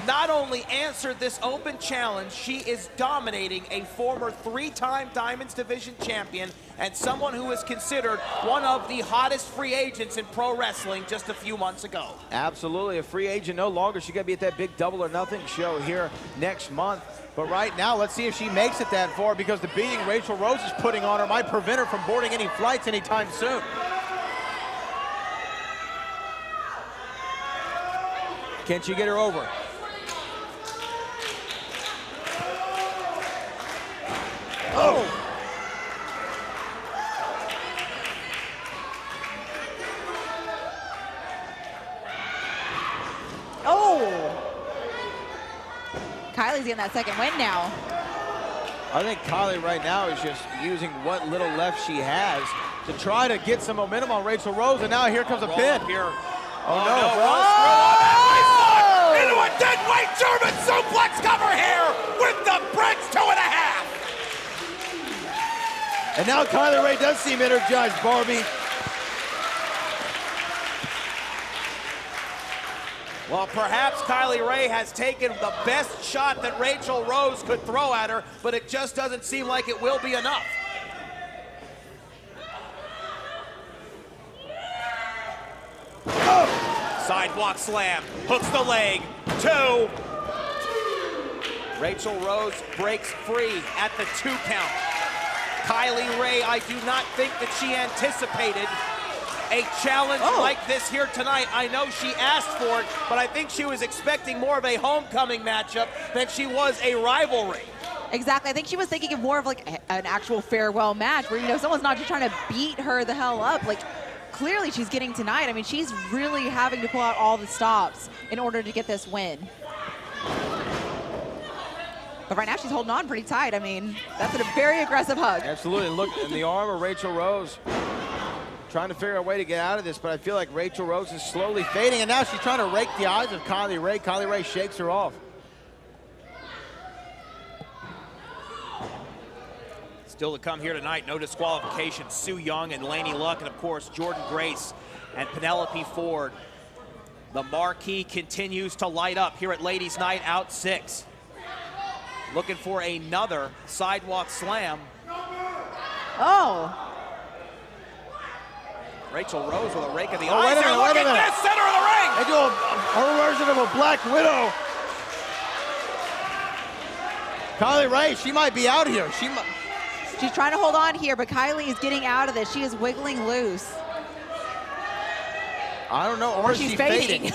not only answered this open challenge, she is dominating a former 3-time Diamonds Division champion and someone who is considered one of the hottest free agents in pro wrestling just a few months ago. Absolutely, a free agent no longer. She's going to be at that big Double or Nothing show here next month. But right now, let's see if she makes it that far, because the beating Raychell Rose is putting on her might prevent her from boarding any flights anytime soon. Can she get her over? Oh! Kylie's getting that second win now. I think Kylie right now is just using what little left she has to try to get some momentum on Raychell Rose, and now here comes a pin. Here. Oh, no. Into a dead weight German suplex cover here with the bridge 2.5. And now Kylie Rae does seem energized, Barbie. Well, perhaps Kylie Rae has taken the best shot that Raychell Rose could throw at her, but it just doesn't seem like it will be enough. Oh. Sidewalk slam, hooks the leg, 2. Raychell Rose breaks free at the 2 count. Kylie Rae, I do not think that she anticipated a challenge like this here tonight. I know she asked for it, but I think she was expecting more of a homecoming matchup than she was a rivalry. Exactly. I think she was thinking of more of like an actual farewell match where, you know, someone's not just trying to beat her the hell up. Like, clearly she's getting tonight. I mean, she's really having to pull out all the stops in order to get this win. But right now she's holding on pretty tight. I mean, that's a very aggressive hug. Absolutely. Look in the arm of Raychell Rose. Trying to figure out a way to get out of this, but I feel like Raychell Rose is slowly fading, and now she's trying to rake the eyes of Kylie Rae. Kylie Rae shakes her off. Still to come here tonight, no disqualifications. Sue Young and Laney Luck, and of course, Jordynne Grace and Penelope Ford. The marquee continues to light up here at Ladies Night Out 6. Looking for another sidewalk slam. Oh. Raychell Rose with a rake of the Oh, eyes. wait a minute, Look wait a at minute. this, center of the ring. They do a version of a Black Widow. Kylie Rae, she might be out here. She's trying to hold on here, but Kylie is getting out of this. She is wiggling loose. I don't know, or She's fading.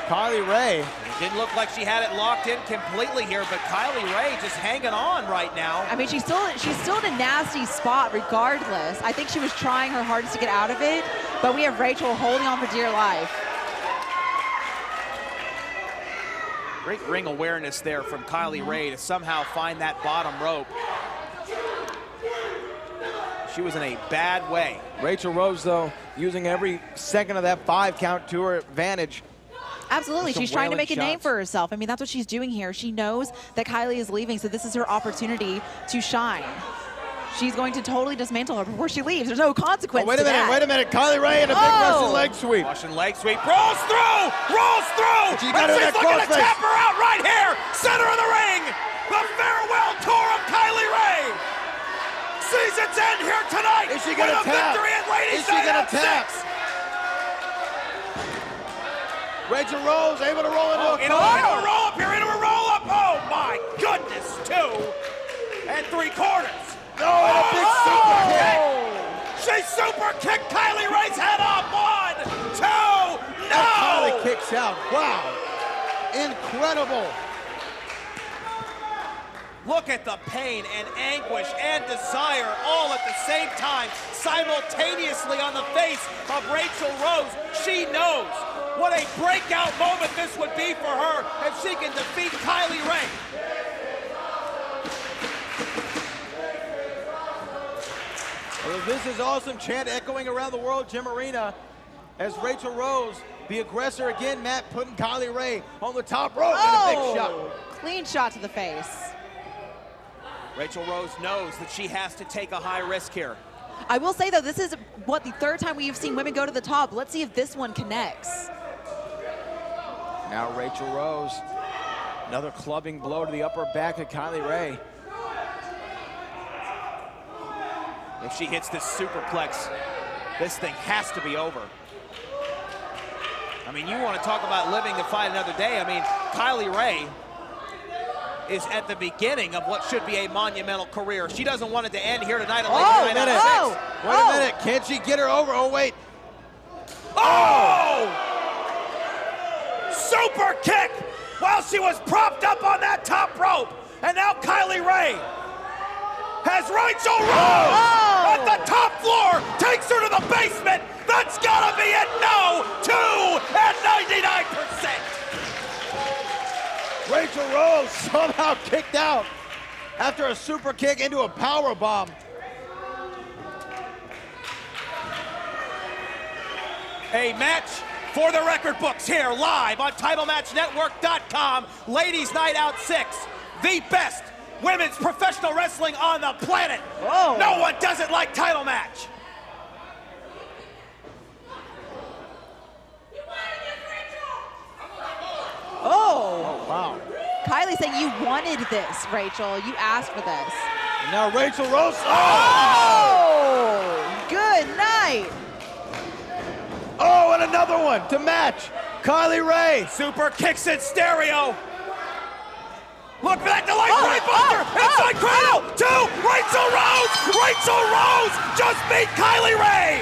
Kylie Rae. It didn't look like she had it locked in completely here, but Kylie Rae just hanging on right now. I mean, she's still in a nasty spot regardless. I think she was trying her hardest to get out of it, but we have Raychell holding on for dear life. Great ring awareness there from Kylie Rae to somehow find that bottom rope. She was in a bad way. Raychell Rose, though, using every second of that 5 count to her advantage. Absolutely, Some she's trying to wailing make a name shots. for herself. I mean, that's what she's doing here. She knows that Kylie is leaving, so this is her opportunity to shine. She's going to totally dismantle her before she leaves. There's no consequence Oh, wait to a minute, that. wait a minute. Kylie Rae in a big Russian leg sweep. Russian leg sweep, rolls through! She got her in And she's that looking to crossface. tap her out right here! Center of the ring! The farewell tour of Kylie Rae! Sees its end here tonight Is she gonna with a tap? victory at Ladies Is she Night gonna Out tap? 6. Raychell Rose able to roll into Into a roll up here, into a roll up! Oh my goodness, 2 3/4. No, and a big super kick. She super kicked Kylie Rae's head off. 1, 2, And no! Kylie kicks out. Wow. Incredible. Look at the pain and anguish and desire all at the same time, simultaneously on the face of Raychell Rose. She knows what a breakout moment this would be for her if she can defeat Kylie Rae. Well, this is awesome chant echoing around the world gym arena as Raychell Rose, the aggressor again, Matt, putting Kylie Rae on the top rope and a big shot. Clean shot to the face. Raychell Rose knows that she has to take a high risk here. I will say, though, this is, what, the 3rd time we've seen women go to the top. Let's see if this one connects. Now Raychell Rose, another clubbing blow to the upper back of Kylie Rae. If she hits this superplex, this thing has to be over. I mean, you want to talk about living to fight another day. I mean, Kylie Rae is at the beginning of what should be a monumental career. She doesn't want it to end here tonight. Wait a minute. Wait a minute. Can't she get her over? Oh, wait. Oh! Super kick while she was propped up on that top rope. And now Kylie Rae has Raychell Rose at the top floor, takes her to the basement. That's gotta be it. No, 2 and 99%. Raychell Rose somehow kicked out after a super kick into a power bomb. A match for the record books here live on TitleMatchNetwork.com. Ladies Night Out 6, the best women's professional wrestling on the planet. Whoa. No one does it like Title Match. Oh. Wow. Kylie saying you wanted this, Raychell. You asked for this. And now Raychell Rose. Oh! Good night. Oh, and another one to match. Kylie Rae. Super kicks in stereo. Look for that delayed buster. Inside cradle. 2. Raychell Rose. Raychell Rose just beat Kylie Rae.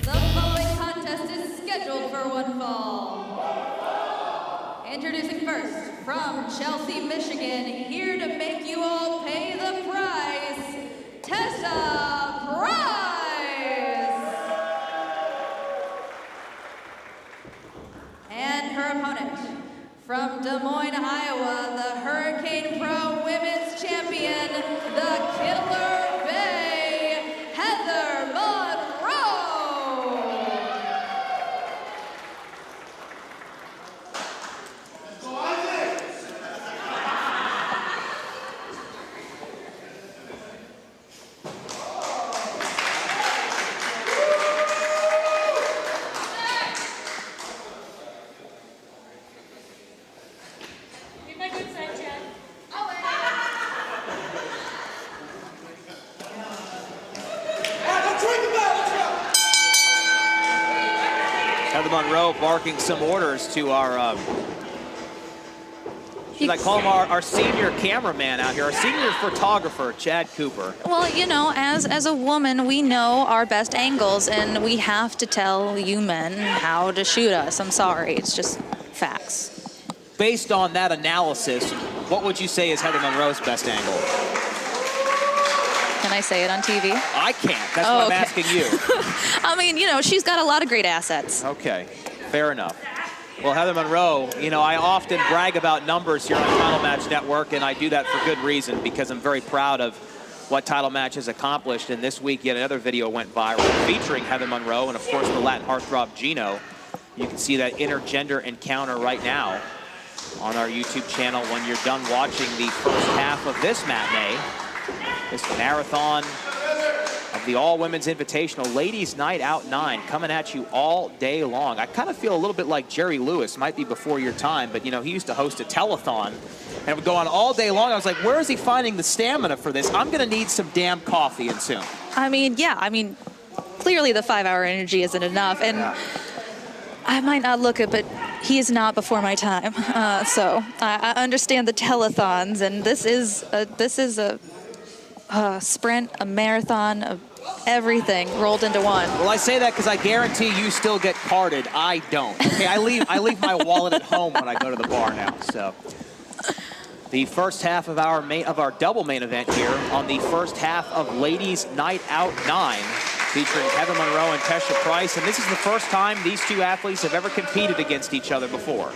The following contest is scheduled for one fall. Introducing first, from Chelsea, Michigan, here to make you all pay the price, Tesha Price. And her opponent, from Des Moines, Iowa, the Hurricane Pro Women's Champion, the Killer Bay, Heather Monroe. Heather Monroe barking some orders to our, should I call him our senior cameraman out here, our senior photographer, Chad Cooper. Well, you know, as a woman, we know our best angles, and we have to tell you men how to shoot us. I'm sorry, it's just facts. Based on that analysis, what would you say is Heather Monroe's best angle? Can I say it on TV? I can't. That's what I'm asking you. I mean, you know, she's got a lot of great assets. Okay, fair enough. Well, Heather Monroe, you know, I often brag about numbers here on Title Match Network, and I do that for good reason because I'm very proud of what Title Match has accomplished. And this week, yet another video went viral featuring Heather Monroe and, of course, the Latin heartthrob Gino. You can see that intergender encounter right now on our YouTube channel when you're done watching the first half of this matinee, this marathon of the All-Women's Invitational Ladies Night Out 9 coming at you all day long. I kind of feel a little bit like Jerry Lewis, might be before your time, but you know, he used to host a telethon and it would go on all day long. I was like, where is he finding the stamina for this? I'm gonna need some damn coffee and soon. I mean, yeah, I mean, clearly the 5-hour energy isn't enough, and I might not look it, but he is not before my time. So I understand the telethons, and this is a sprint, a marathon, of everything rolled into one. Well, I say that because I guarantee you still get carded. I don't. Okay, I leave my wallet at home when I go to the bar now. So the first half of our double main event here on the first half of Ladies Night Out 9, featuring Heather Monroe and Tesha Price, and this is the first time these two athletes have ever competed against each other before.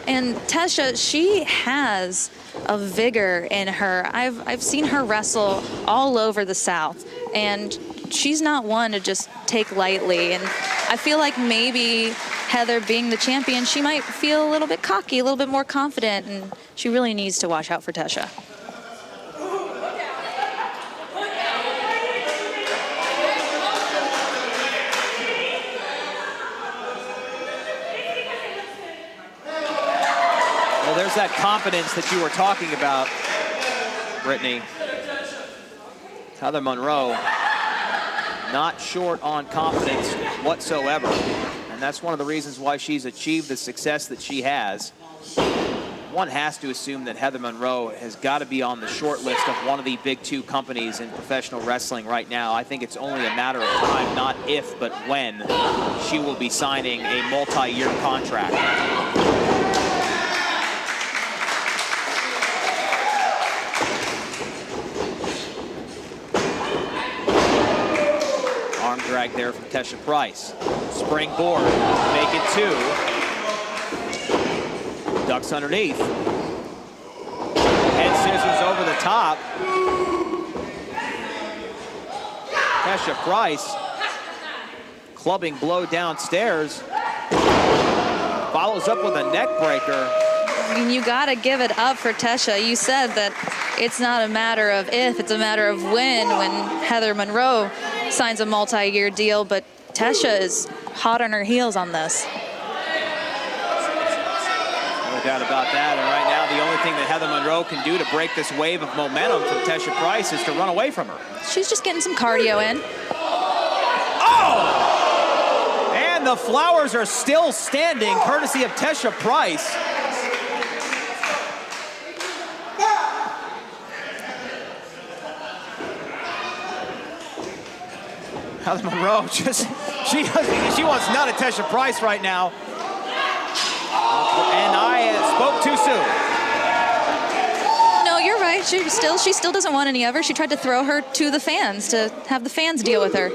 And Tesha, she has a vigor in her. I've seen her wrestle all over the South, and she's not one to just take lightly. And I feel like maybe Heather, being the champion, she might feel a little bit cocky, a little bit more confident, and she really needs to watch out for Tesha. There's that confidence that you were talking about, Brittany. Heather Monroe, not short on confidence whatsoever. And that's one of the reasons why she's achieved the success that she has. One has to assume that Heather Monroe has got to be on the short list of one of the big two companies in professional wrestling right now. I think it's only a matter of time, not if, but when, she will be signing a multi-year contract. Drag there from Tesha Price. Springboard, make it 2. Ducks underneath. Head scissors over the top. Tesha Price clubbing blow downstairs. Follows up with a neck breaker. I mean, you gotta give it up for Tesha. You said that it's not a matter of if, it's a matter of when Heather Monroe signs a multi-year deal, but Tesha is hot on her heels on this. No doubt about that, and right now the only thing that Heather Monroe can do to break this wave of momentum from Tesha Price is to run away from her. She's just getting some cardio in. Oh! And the flowers are still standing, courtesy of Tesha Price. Heather Monroe she wants none of Tesha Price right now. And I spoke too soon. No, you're right. She still doesn't want any of her. She tried to throw her to the fans to have the fans deal with her.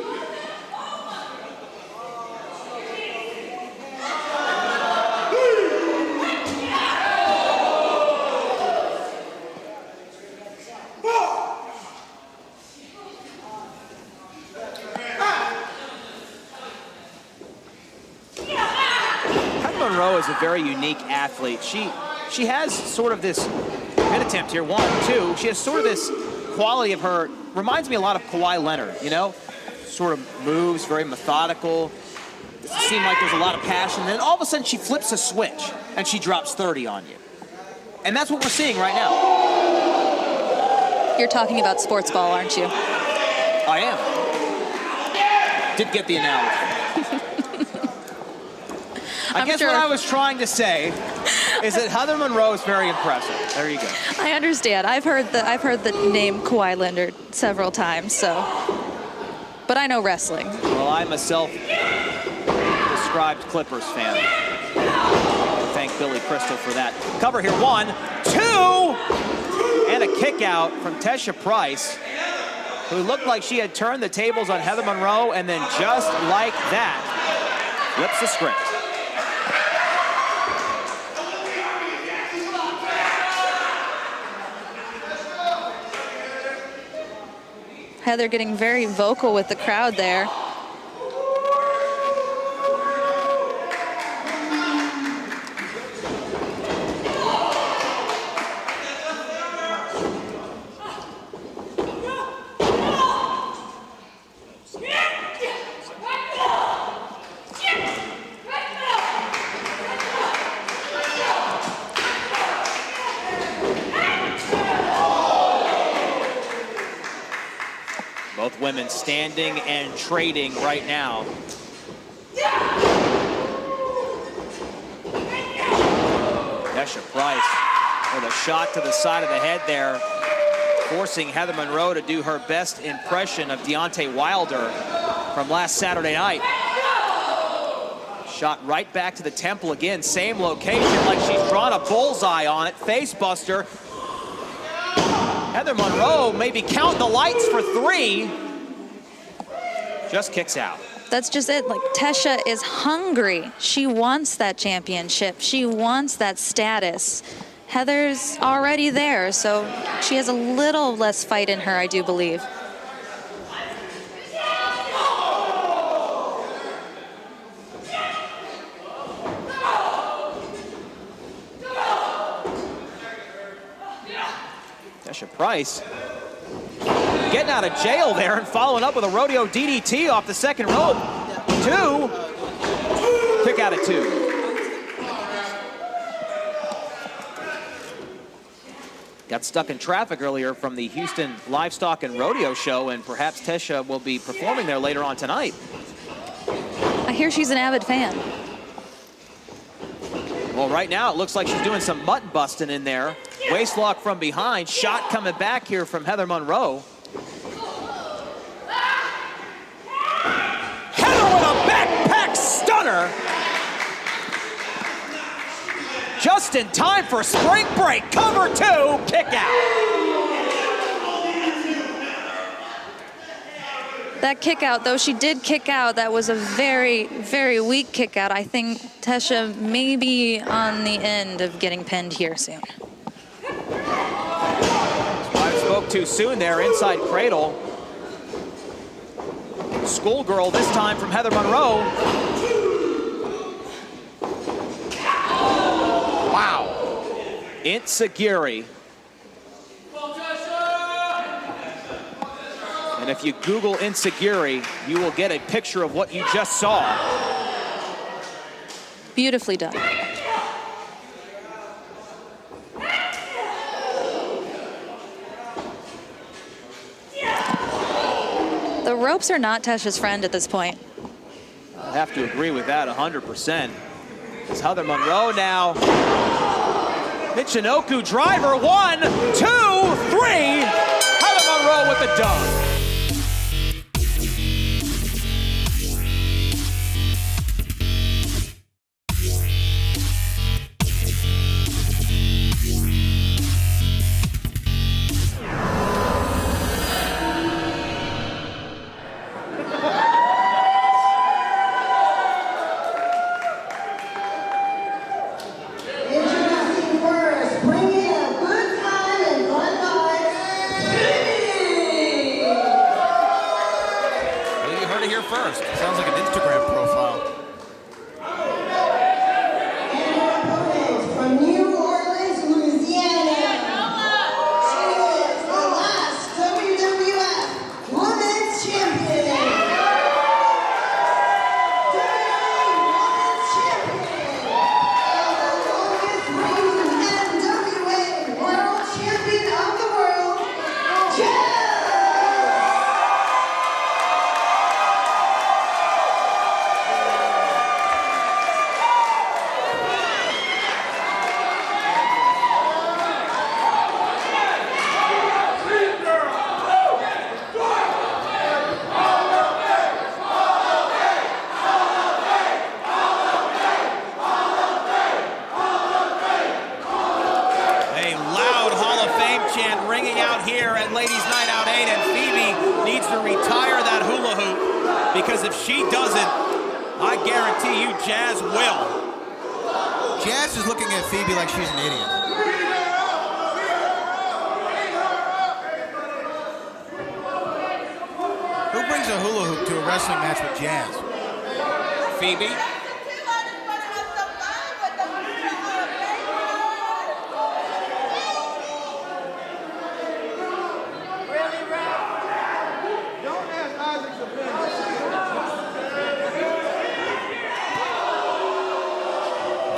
Monroe is a very unique athlete. She has sort of this mid attempt here, 1, 2. She has sort of this quality of her, reminds me a lot of Kawhi Leonard, you know? Sort of moves, very methodical. Doesn't seem like there's a lot of passion. Then all of a sudden she flips a switch and she drops 30 on you. And that's what we're seeing right now. You're talking about sports ball, aren't you? I am. Did get the analogy. I guess what I was trying to say is that Heather Monroe is very impressive. There you go. I understand. I've heard the name Kawhi Leonard several times, so. But I know wrestling. Well, I'm a self-described Clippers fan. Thank Billy Crystal for that. Cover here, 1, 2, and a kick out from Tesha Price, who looked like she had turned the tables on Heather Monroe, and then just like that, flips the script. Heather getting very vocal with the crowd there. Both women standing and trading right now. Tesha Price with a shot to the side of the head there, forcing Heather Monroe to do her best impression of Deontay Wilder from last Saturday night. Shot right back to the temple again, same location, like she's drawn a bullseye on it. Face buster. Heather Monroe maybe counting the lights for 3. Just kicks out. That's just it. Like, Tesha is hungry. She wants that championship. She wants that status. Heather's already there, so she has a little less fight in her, I do believe. Tesha Price getting out of jail there and following up with a rodeo DDT off the second rope. 2. Kick out at 2. Got stuck in traffic earlier from the Houston Livestock and Rodeo Show, and perhaps Tesha will be performing there later on tonight. I hear she's an avid fan. Well, right now it looks like she's doing some mutton busting in there. Waistlock from behind. Shot coming back here from Heather Monroe. Heather with a backpack stunner. Just in time for spring break. Cover 2, kick out. That kick out, though she did kick out, that was a very, very weak kick out. I think Tesha may be on the end of getting pinned here soon. I spoke too soon there, inside cradle. Schoolgirl this time from Heather Monroe. Wow. Insiguri. And if you Google Insiguri, you will get a picture of what you just saw. Beautifully done. The ropes are not Tesha's friend at this point. I have to agree with that 100%. It's Heather Monroe now. Michinoku driver, 1, 2, 3. Heather Monroe with the dub. Bring in a good time and fun by Phoebe. because if she doesn't, I guarantee you Jazz will. Jazz is looking at Phoebe like she's an idiot. Who brings a hula hoop to a wrestling match with Jazz? Phoebe.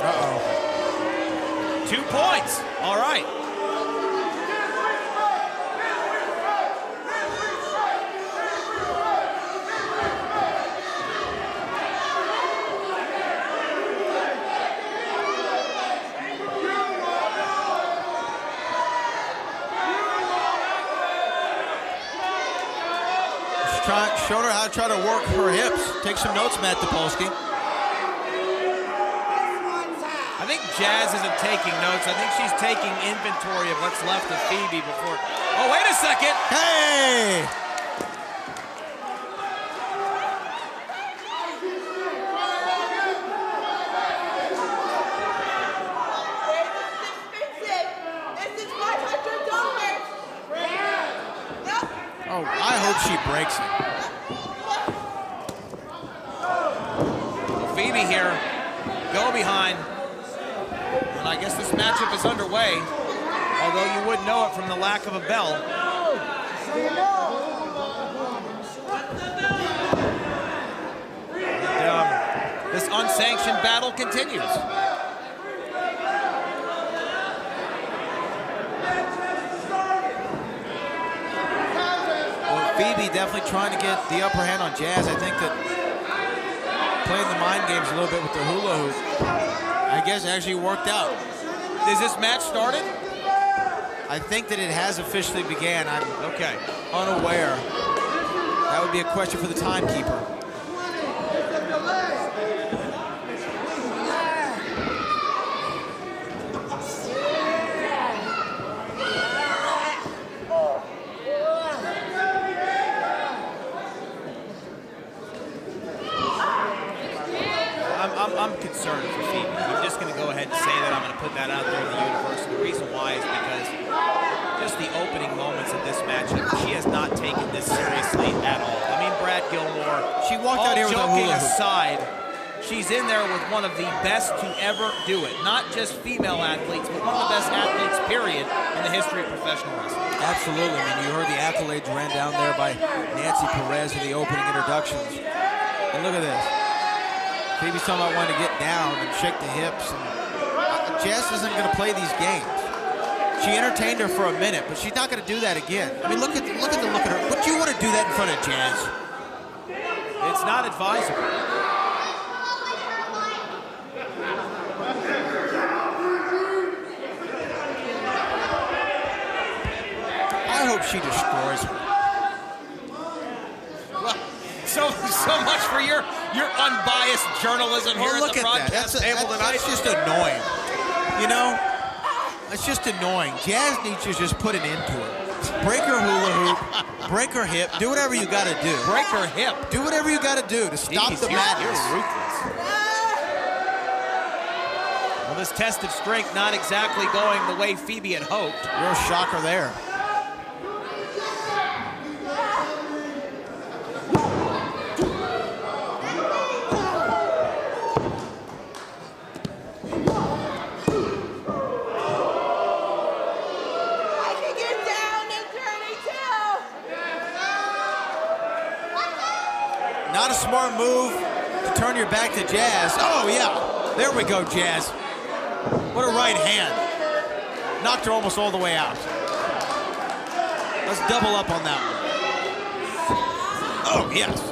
Uh-oh. 2 points. All right. Showed her how to try to work her hips. Take some notes, Matt Topolsky. I think Jazz isn't taking notes. I think she's taking inventory of what's left of Phoebe before. Oh, wait a second. Hey! Oh, I hope she breaks it. Phoebe here, go behind. And I guess this matchup is underway, although you wouldn't know it from the lack of a bell. And, this unsanctioned battle continues. Phoebe definitely trying to get the upper hand on Jazz. I think that playing the mind games a little bit with the hula hoop, I guess actually worked out. Is this match started? I think that it has officially began. I'm unaware. That would be a question for the timekeeper. I'm concerned for Phoebe. I'm just going to go ahead and say that. I'm going to put that out there in the universe. The reason why is because just the opening moments of this matchup, she has not taken this seriously at all. I mean, Brad Gilmore, she walked out here with a hula hoop. Aside, she's in there with one of the best to ever do it. Not just female athletes, but one of the best athletes, period, in the history of professional wrestling. Absolutely. I mean, you heard the accolades ran down there by Nancy Perez in the opening introductions. And look at this. Phoebe's talking about wanting to get down and shake the hips. And Jazz isn't going to play these games. She entertained her for a minute, but she's not going to do that again. I mean, look at the look at her. Would you want to do that in front of Jazz? It's not advisable. I hope she destroys her. Well, so much for your unbiased journalism here at the broadcast table tonight. That's just annoying. You know, it's just annoying. Jazz needs to just put an end to it. Break her hula hoop, break her hip, do whatever you got to do. Break her hip. Do whatever you got to do to stop the madness. You're ruthless. Well, this test of strength not exactly going the way Phoebe had hoped. Real shocker there. Not a smart move to turn your back to Jazz. Oh, yeah. There we go, Jazz. What a right hand. Knocked her almost all the way out. Let's double up on that one. Oh, yes.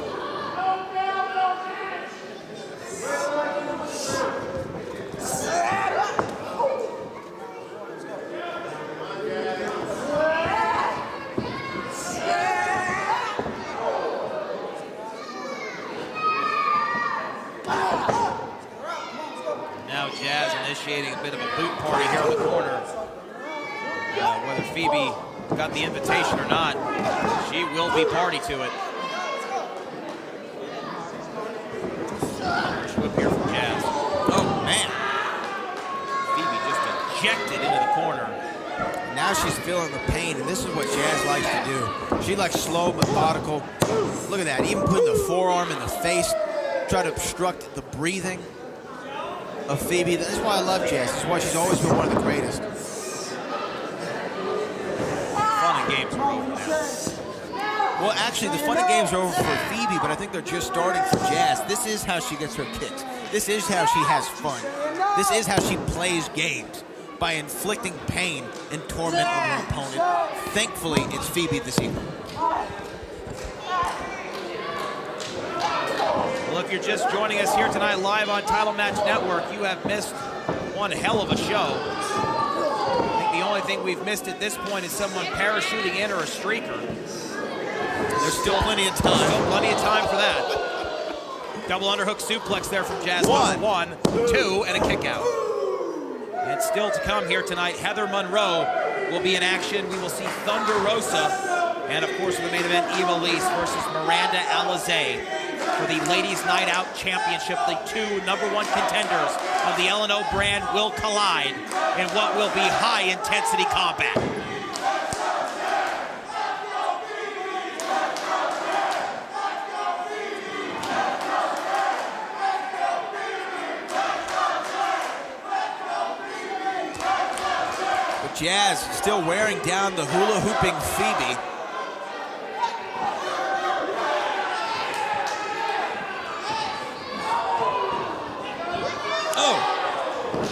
Initiating a bit of a boot party here in the corner. Whether Phoebe got the invitation or not, she will be party to it. now she's feeling the pain, and this is what Jazz likes to do. She likes slow, methodical. Look at that, even putting the forearm in the face, try to obstruct the breathing of Phoebe. That's why I love Jazz. That's why she's always been one of the greatest. Fun and games are over now. Well, actually, the fun and games are over for Phoebe, but I think they're just starting for Jazz. This is how she gets her kicks. This is how she has fun. This is how she plays games, by inflicting pain and torment on her opponent. Thankfully, it's Phoebe this evening. Well, if you're just joining us here tonight live on Title Match Network, you have missed one hell of a show. I think the only thing we've missed at this point is someone parachuting in or a streaker. There's still plenty of time. Still plenty of time for that. Double underhook suplex there from Jazz. One, two, and a kick out. And still to come here tonight, Heather Monroe will be in action. We will see Thunder Rosa. And of course, in the main event, Ivelisse versus Miranda Alizé for the Ladies Night Out Championship. The two #1 contenders of the LNO brand will collide in what will be high-intensity combat. Jazz still wearing down the hula hooping Phoebe. Oh,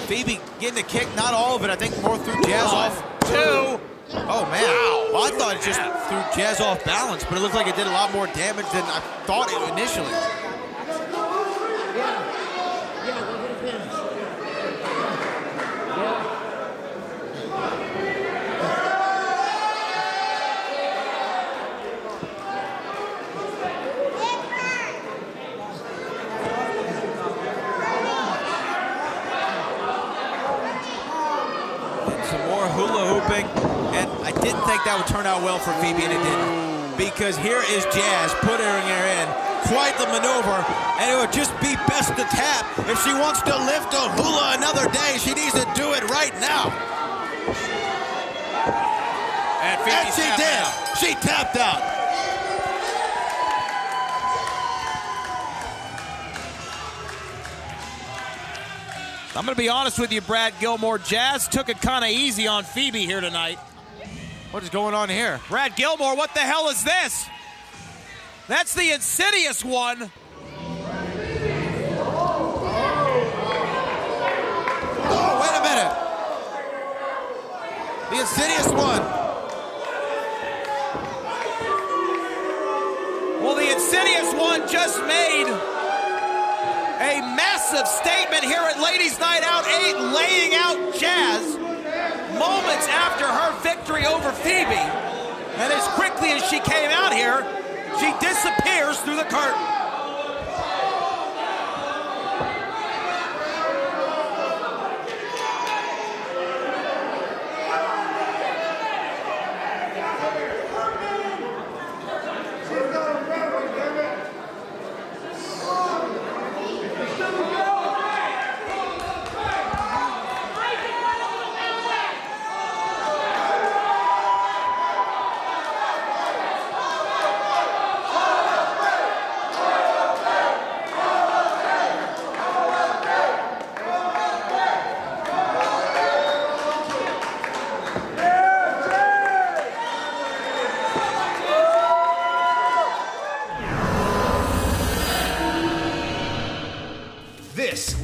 Phoebe getting a kick, not all of it. I think more threw Jazz off. Two. Oh man, well, I thought it just threw Jazz off balance, but it looked like it did a lot more damage than I thought it initially. And I didn't think that would turn out well for Phoebe, and it didn't. Because here is Jazz putting her in. Quite the maneuver, and it would just be best to tap. If she wants to lift a hula another day, she needs to do it right now. And she did. She tapped out. I'm going to be honest with you, Brad Gilmore. Jazz took it kind of easy on Phoebe here tonight. What is going on here? Brad Gilmore, what the hell is this? That's the Insidious One. Oh, wait a minute. The Insidious One. Well, the Insidious One just made a massive statement here at Ladies Night Out 8, laying out Jazz moments after her victory over Phoebe. And as quickly as she came out here, she disappears through the curtain.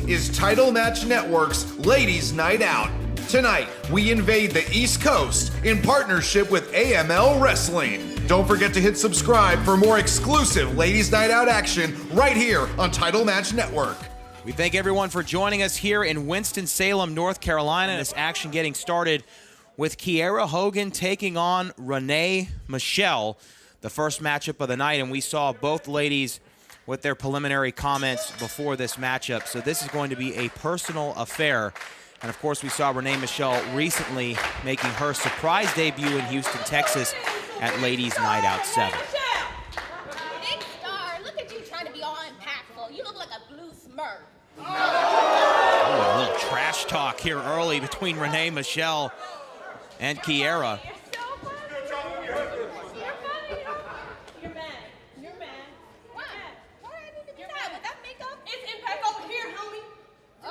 Is Title Match Network's Ladies Night Out. Tonight, we invade the East Coast in partnership with AML Wrestling. Don't forget to hit subscribe for more exclusive Ladies Night Out action right here on Title Match Network. We thank everyone for joining us here in Winston-Salem, North Carolina. This action getting started with Kiera Hogan taking on Renee Michelle, the first matchup of the night, and we saw both ladies with their preliminary comments before this matchup. So this is going to be a personal affair. And of course, we saw Renee Michelle recently making her surprise debut in Houston, Texas at Ladies Night Out 7. Big star, look at you trying to be all impactful. You look like a blue smurf. Oh, a little trash talk here early between Renee Michelle and Kiera.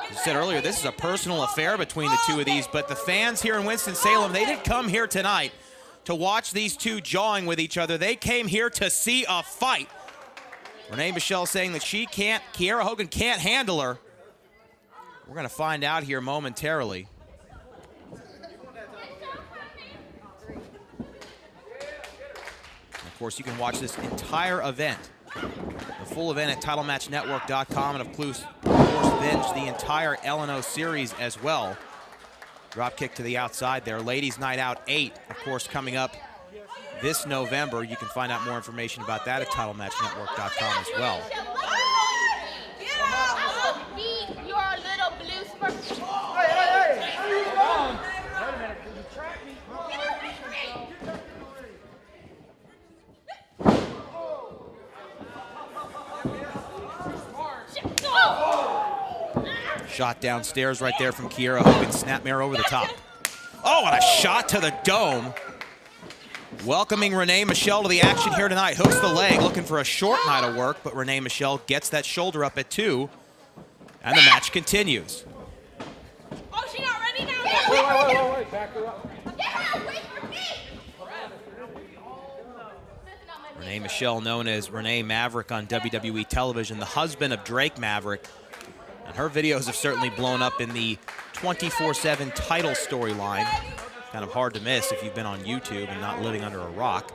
As I said earlier, this is a personal affair between the two of these, but the fans here in Winston-Salem, they didn't come here tonight to watch these two jawing with each other. They came here to see a fight. Renee Michelle saying that Kiera Hogan can't handle her. We're going to find out here momentarily. And of course, you can watch this entire event, the full event at TitleMatchNetwork.com, and of course, binge the entire LNO series as well. Drop kick to the outside there. Ladies Night Out 8, of course, coming up this November. You can find out more information about that at TitleMatchNetwork.com as well. Shot downstairs right there from Kiera Hogan. Snapmare over the top. Oh, and a shot to the dome. Welcoming Renee Michelle to the action here tonight. Hooks the leg, looking for a short night of work, but Renee Michelle gets that shoulder up at 2, and the match continues. Oh, she's not ready now. Wait, back her up. Wait for me. Renee Michelle, known as Renee Maverick on WWE television, the husband of Drake Maverick. And her videos have certainly blown up in the 24/7 title storyline. Kind of hard to miss if you've been on YouTube and not living under a rock.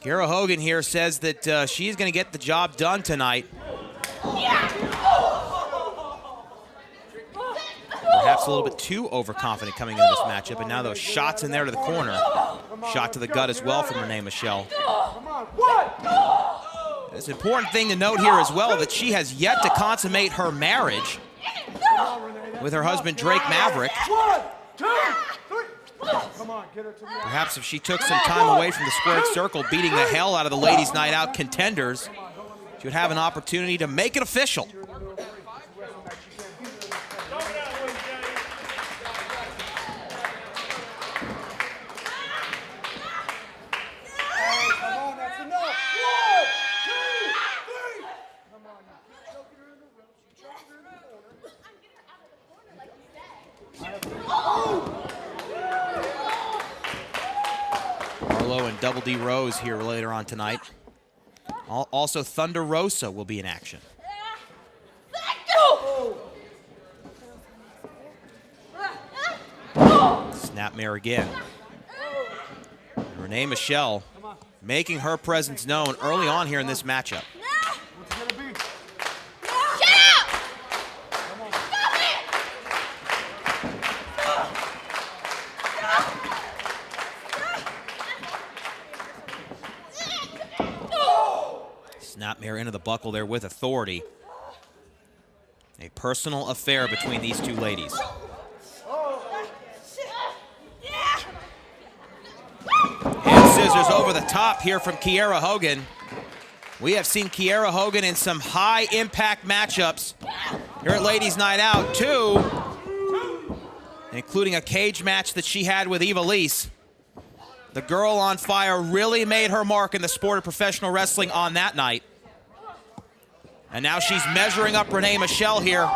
Kiera Hogan here says that she's going to get the job done tonight. Perhaps a little bit too overconfident coming into this matchup, and now those shots in there to the corner. Shot to the gut as well from Renee Michelle. It's an important thing to note here as well that she has yet to consummate her marriage with her husband Drake Maverick. Perhaps if she took some time away from the squared circle, beating the hell out of the Ladies Night Out contenders, she would have an opportunity to make it official. And Double D Rose here later on tonight. Also, Thunder Rosa will be in action. Snapmare again. And Renee Michelle making her presence known early on here in this matchup. Snapmare into the buckle there with authority. A personal affair between these two ladies. And scissors over the top here from Kiera Hogan. We have seen Kiera Hogan in some high-impact matchups here at Ladies Night Out, too, including a cage match that she had with Ivelisse. The girl on fire really made her mark in the sport of professional wrestling on that night. And now she's measuring up Renee Michelle here,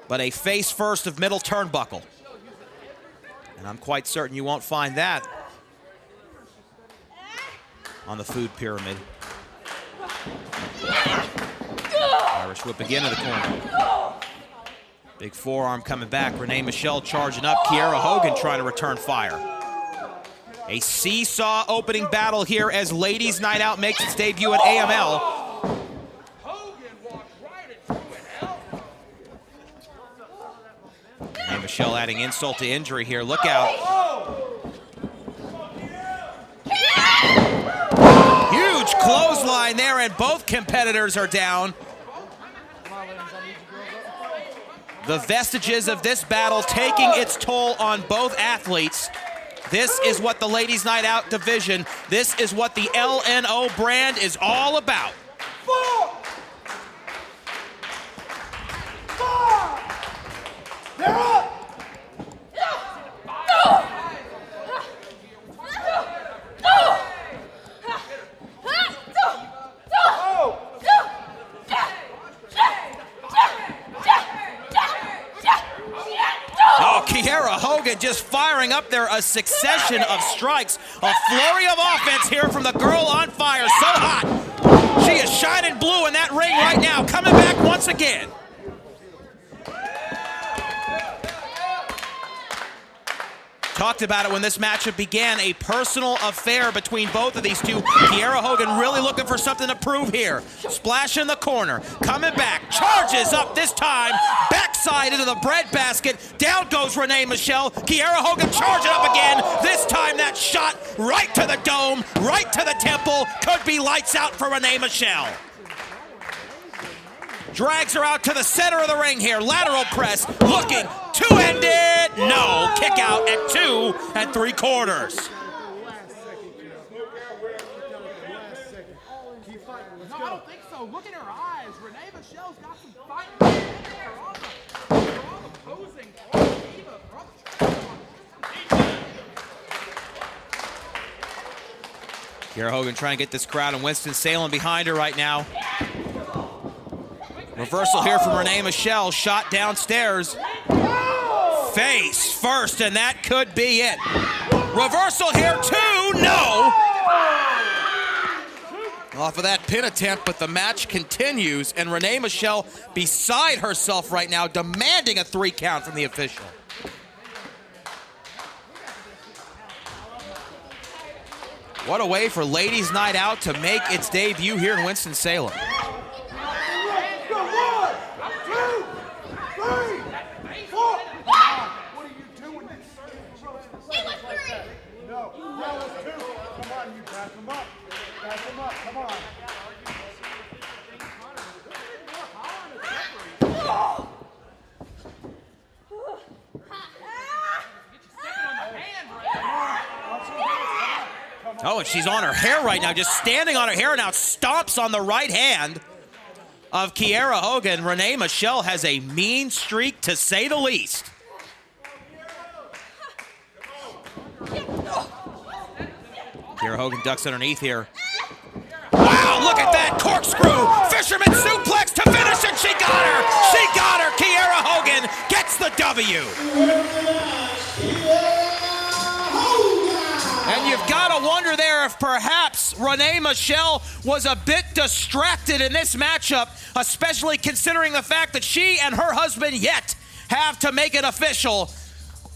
but a face first of middle turnbuckle. And I'm quite certain you won't find that on the food pyramid. Irish whip again to the corner. Big forearm coming back. Renee Michelle charging up. Kiera Hogan trying to return fire. A seesaw opening battle here as Ladies Night Out makes its debut at AML. Renee Michelle adding insult to injury here. Look out. Huge clothesline there, and both competitors are down. The vestiges of this battle taking its toll on both athletes. This is what the Ladies Night Out division, this is what the LNO brand is all about. 4, 5, they're up. Hogan just firing up there a succession of strikes. A flurry of offense here from the girl on fire. So hot. She is shining blue in that ring right now. Coming back once again. Talked about it when this matchup began, a personal affair between both of these two. Kiera Hogan really looking for something to prove here. Splash in the corner, coming back, charges up this time, backside into the breadbasket. Down goes Renee Michelle. Kiera Hogan charging up again. This time that shot right to the dome, right to the temple. Could be lights out for Renee Michelle. Drags her out to the center of the ring here. Lateral press, looking, two-ended. No, kick out at 2 3/4. No, I don't think so. Look in her eyes. Renee Michelle's got some fight. They're all opposing. Kiera Hogan trying to get this crowd in Winston-Salem behind her right now. Reversal here from Renee Michelle, shot downstairs. Face first, and that could be it. Reversal here too, no! Off of that pin attempt, but the match continues, and Renee Michelle beside herself right now, demanding a 3 count from the official. What a way for Ladies Night Out to make its debut here in Winston-Salem. Oh, and she's on her hair right now, just standing on her hair now, stomps on the right hand of Kiera Hogan. Renee Michelle has a mean streak, to say the least. Kiera Hogan ducks underneath here. Wow, look at that corkscrew. Fisherman suplex to finish, and she got her. She got her. Kiera Hogan gets the W. And you've got to wonder there if perhaps Renee Michelle was a bit distracted in this matchup, especially considering the fact that she and her husband yet have to make it official.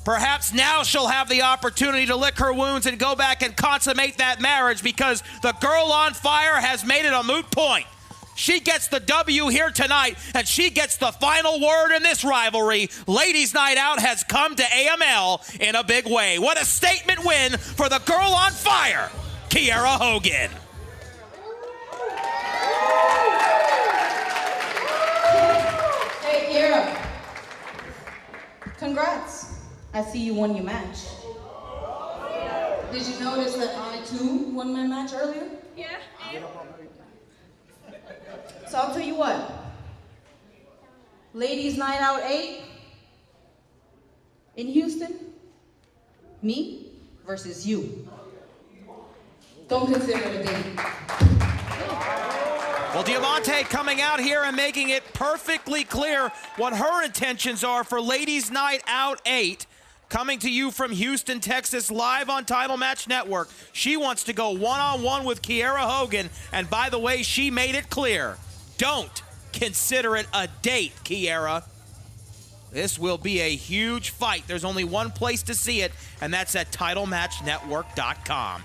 Perhaps now she'll have the opportunity to lick her wounds and go back and consummate that marriage, because the girl on fire has made it a moot point. She gets the W here tonight, and she gets the final word in this rivalry. Ladies Night Out has come to AML in a big way. What a statement win for the girl on fire, Kiera Hogan. Hey, Kiera. Congrats. I see you won your match. Did you notice that I, too, won my match earlier? Yeah. So I'll tell you what. Ladies Night Out 8 in Houston, me versus you. Don't consider it a date. Well, Diamante coming out here and making it perfectly clear what her intentions are for Ladies Night Out 8. Coming to you from Houston, Texas, live on Title Match Network. She wants to go one-on-one with Kiera Hogan, and by the way, she made it clear. Don't consider it a date, Kiera. This will be a huge fight. There's only one place to see it, and that's at TitleMatchNetwork.com.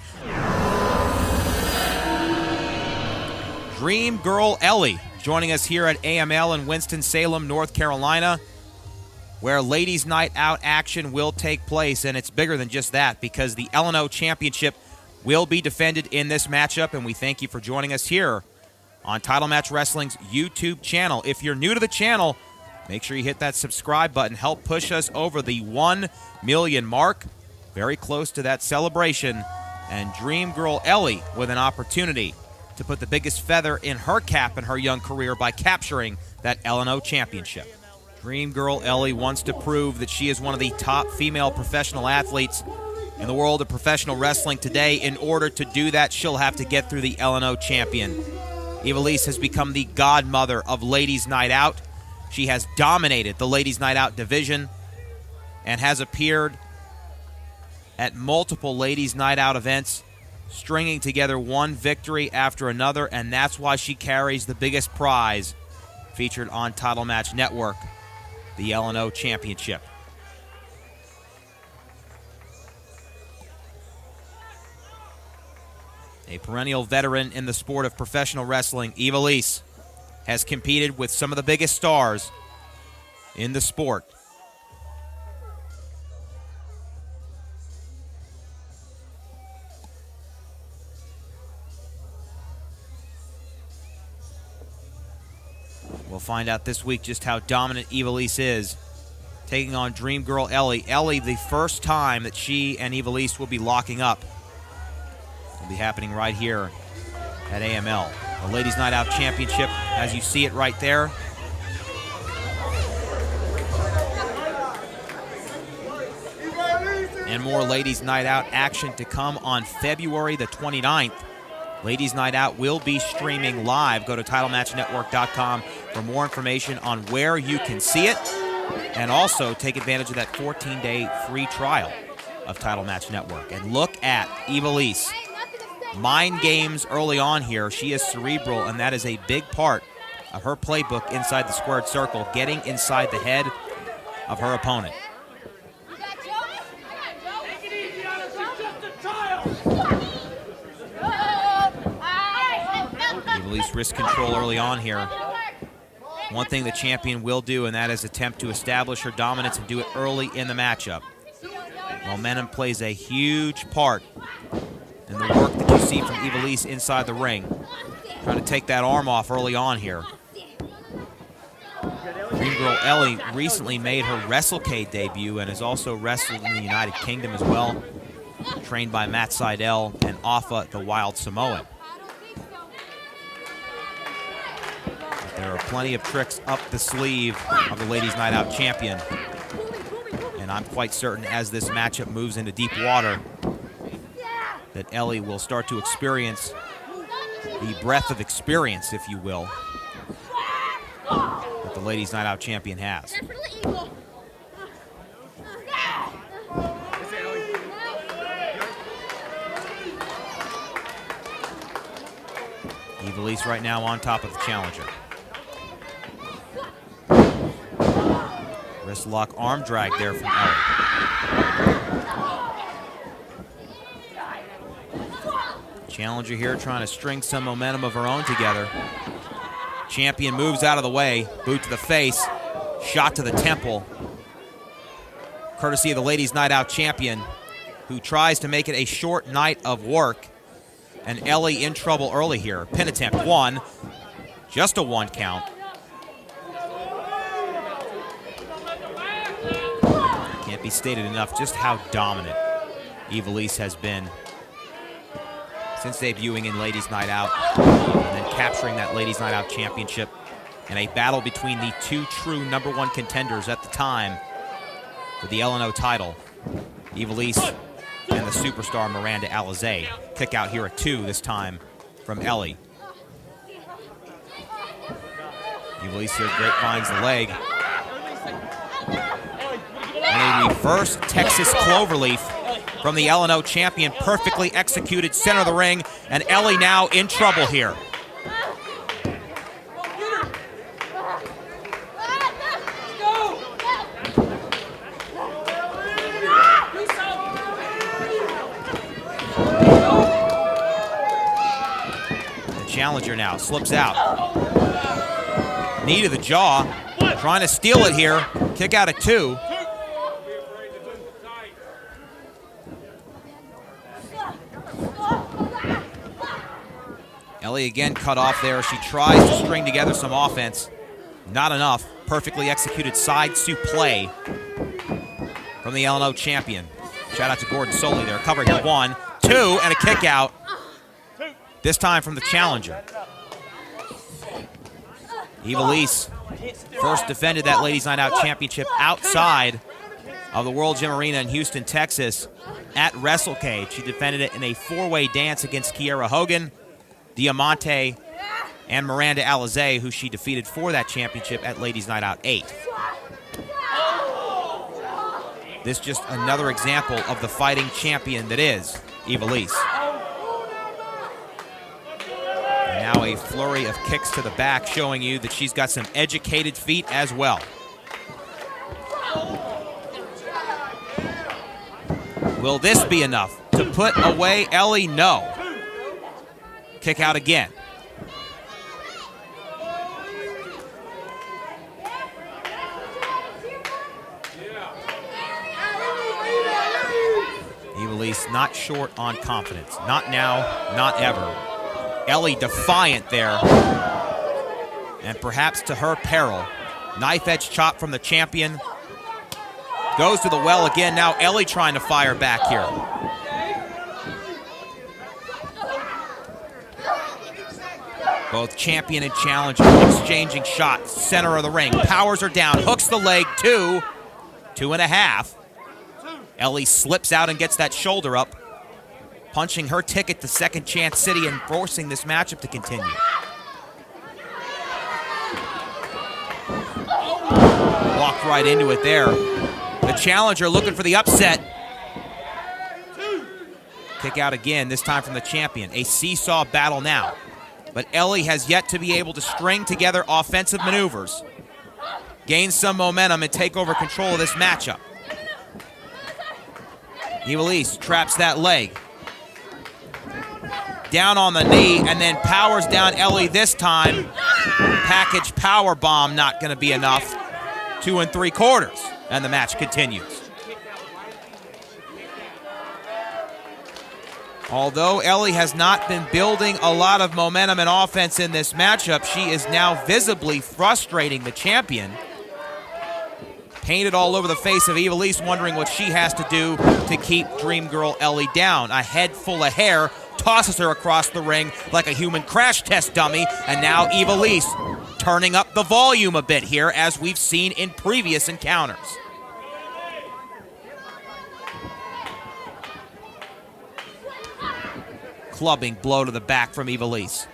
Dream Girl Ellie joining us here at AML in Winston-Salem, North Carolina, where Ladies Night Out action will take place, and it's bigger than just that, because the LNO Championship will be defended in this matchup, and we thank you for joining us here on Title Match Wrestling's YouTube channel. If you're new to the channel, make sure you hit that subscribe button. Help push us over the 1 million mark. Very close to that celebration. And Dream Girl Ellie with an opportunity to put the biggest feather in her cap in her young career by capturing that LNO Championship. Dream Girl Ellie wants to prove that she is one of the top female professional athletes in the world of professional wrestling today. In order to do that, she'll have to get through the LNO champion. Ivelisse has become the godmother of Ladies Night Out. She has dominated the Ladies Night Out division and has appeared at multiple Ladies Night Out events, stringing together one victory after another, and that's why she carries the biggest prize featured on Title Match Network, the LNO Championship. A perennial veteran in the sport of professional wrestling, Ivelisse has competed with some of the biggest stars in the sport. We'll find out this week just how dominant Ivelisse is, taking on Dream Girl Ellie. Ellie, the first time that she and Ivelisse will be locking up, will be happening right here at AML. The Ladies Night Out Championship, as you see it right there. And more Ladies Night Out action to come on February the 29th. Ladies Night Out will be streaming live. Go to TitleMatchNetwork.com for more information on where you can see it, and also take advantage of that 14-day free trial of Title Match Network. And look at Ivelisse. Mind games early on here. She is cerebral, and that is a big part of her playbook inside the squared circle, getting inside the head of her opponent. Ivelisse wrist control early on here. One thing the champion will do, and that is attempt to establish her dominance and do it early in the matchup. Momentum plays a huge part in the work that you see from Ivelisse inside the ring. Trying to take that arm off early on here. Dream Girl Ellie recently made her Wrestle-K debut and has also wrestled in the United Kingdom as well. Trained by Matt Seidel and Afa the Wild Samoan. There are plenty of tricks up the sleeve of the Ladies Night Out champion. And I'm quite certain as this matchup moves into deep water that Ellie will start to experience the breadth of experience, if you will, that the Ladies Night Out champion has. Ivelisse right now on top of the challenger. Wrist lock arm drag there from Ellie. Challenger here trying to string some momentum of her own together. Champion moves out of the way. Boot to the face. Shot to the temple. Courtesy of the Ladies Night Out champion, who tries to make it a short night of work. And Ellie in trouble early here. Pin attempt, one. Just a one count. Can't be stated enough just how dominant Ivelisse has been since debuting in Ladies Night Out and then capturing that Ladies Night Out championship in a battle between the two true #1 contenders at the time for the LNO title, Ivelisse and the superstar Miranda Alizé. Kick out here at 2 this time from Ellie. Ivelisse here grapevines the leg. And a reverse Texas cloverleaf from the LNO champion, perfectly executed center of the ring, and Ellie now in trouble here. The challenger now slips out. Knee to the jaw, trying to steal it here. Kick out at 2. Ellie again cut off there. She tries to string together some offense. Not enough. Perfectly executed side suplex from the LNO champion. Shout out to Gordon Soley there. Cover here, 1, 2, and a kick out. This time from the challenger. Ivelisse first defended that Ladies Night Out championship outside of the World Gym Arena in Houston, Texas at Wrestle-K. She defended it in a 4-way dance against Kiera Hogan, Diamante, and Miranda Alizé, who she defeated for that championship at Ladies Night Out 8. This just another example of the fighting champion that is Ivelisse. And now a flurry of kicks to the back, showing you that she's got some educated feet as well. Will this be enough to put away Ellie? No. Kick out again. Ivelisse not short on confidence. Not now, not ever. Ellie defiant there. And perhaps to her peril. Knife edge chop from the champion. Goes to the well again. Now Ellie trying to fire back here. Both champion and challenger exchanging shots. Center of the ring. Powers are down. Hooks the leg. 2. 2.5. Ellie slips out and gets that shoulder up, punching her ticket to Second Chance City and forcing this matchup to continue. Walked right into it there. The challenger looking for the upset. Kick out again, this time from the champion. A seesaw battle now. But Ellie has yet to be able to string together offensive maneuvers, gain some momentum, and take over control of this matchup. Ivelisse traps that leg. Down on the knee and then powers down Ellie this time. Package power bomb not going to be enough. 2 3/4, and the match continues. Although Ellie has not been building a lot of momentum and offense in this matchup, she is now visibly frustrating the champion. Painted all over the face of Ivelisse, wondering what she has to do to keep Dream Girl Ellie down. A head full of hair tosses her across the ring like a human crash test dummy, and now Ivelisse turning up the volume a bit here, as we've seen in previous encounters. Clubbing blow to the back from Ivelisse.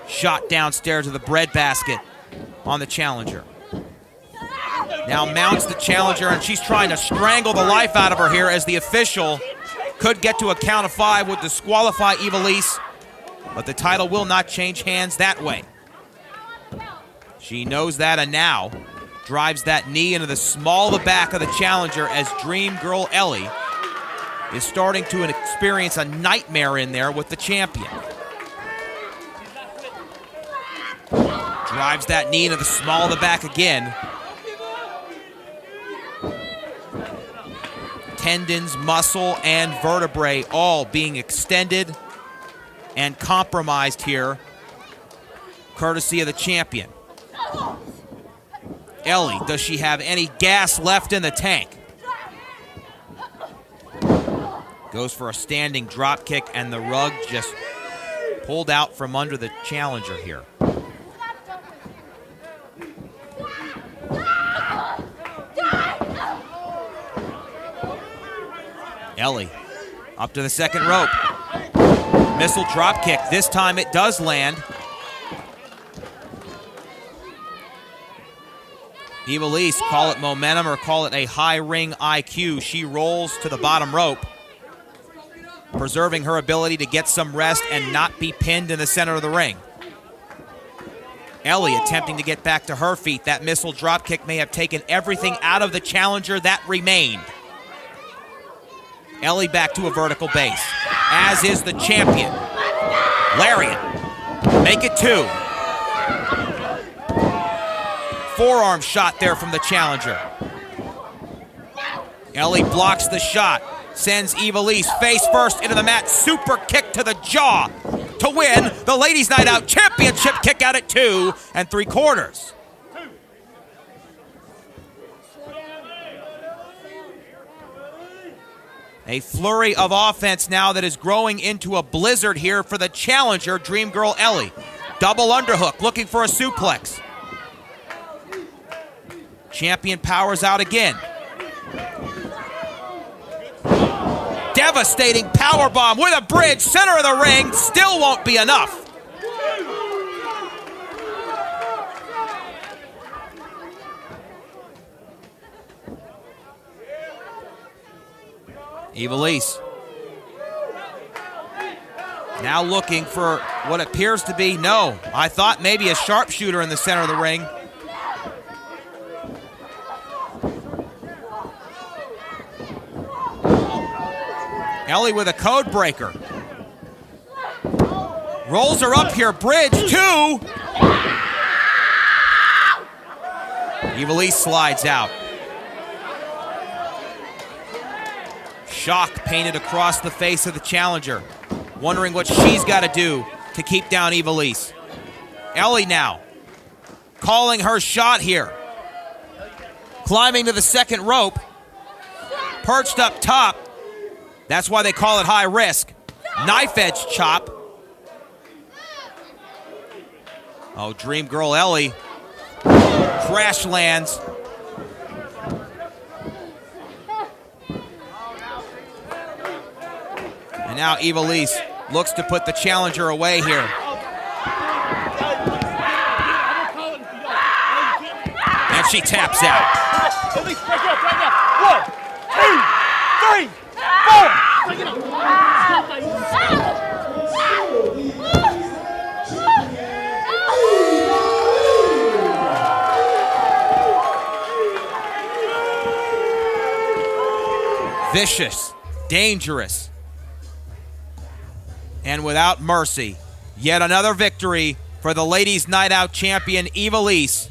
Shot downstairs to the breadbasket on the challenger. Now mounts the challenger, and she's trying to strangle the life out of her here, as the official could get to a count of 5, would disqualify Ivelisse, but the title will not change hands that way. She knows that, and now drives that knee into the small of the back of the challenger, as Dream Girl Ellie is starting to experience a nightmare in there with the champion. Drives that knee into the small of the back again. Tendons, muscle, and vertebrae all being extended and compromised here, courtesy of the champion. Ellie, does she have any gas left in the tank? Goes for a standing drop kick, and the rug just pulled out from under the challenger here. Ellie up to the second rope. Missile drop kick. This time it does land. Ivelisse, call it momentum or call it a high ring IQ. She rolls to the bottom rope, preserving her ability to get some rest and not be pinned in the center of the ring. Ellie attempting to get back to her feet. That missile drop kick may have taken everything out of the challenger that remained. Ellie back to a vertical base, as is the champion. Lariat, make it 2. Forearm shot there from the challenger. Ellie blocks the shot, sends Ivelisse face first into the mat, super kick to the jaw to win the Ladies Night Out Championship. Kick out at 2 3/4. A flurry of offense now that is growing into a blizzard here for the challenger, Dream Girl Ellie. Double underhook, looking for a suplex. Champion powers out again. Devastating powerbomb with a bridge, center of the ring, still won't be enough. Ivelisse now looking for what appears to be, no, I thought maybe a sharpshooter in the center of the ring. Ellie with a code breaker. Rolls her up here, bridge, 2. Ivelisse slides out. Shock painted across the face of the challenger, wondering what she's got to do to keep down Ivelisse. Ellie now calling her shot here. Climbing to the second rope, perched up top. That's why they call it high risk. Knife edge chop. Oh, Dream Girl Ellie crash lands. And now Ivelisse looks to put the challenger away here. And she taps out. Ivelisse, break it up right now. 1, 2, 3, 4. Vicious, dangerous, and without mercy. Yet another victory for the Ladies Night Out champion Ivelisse.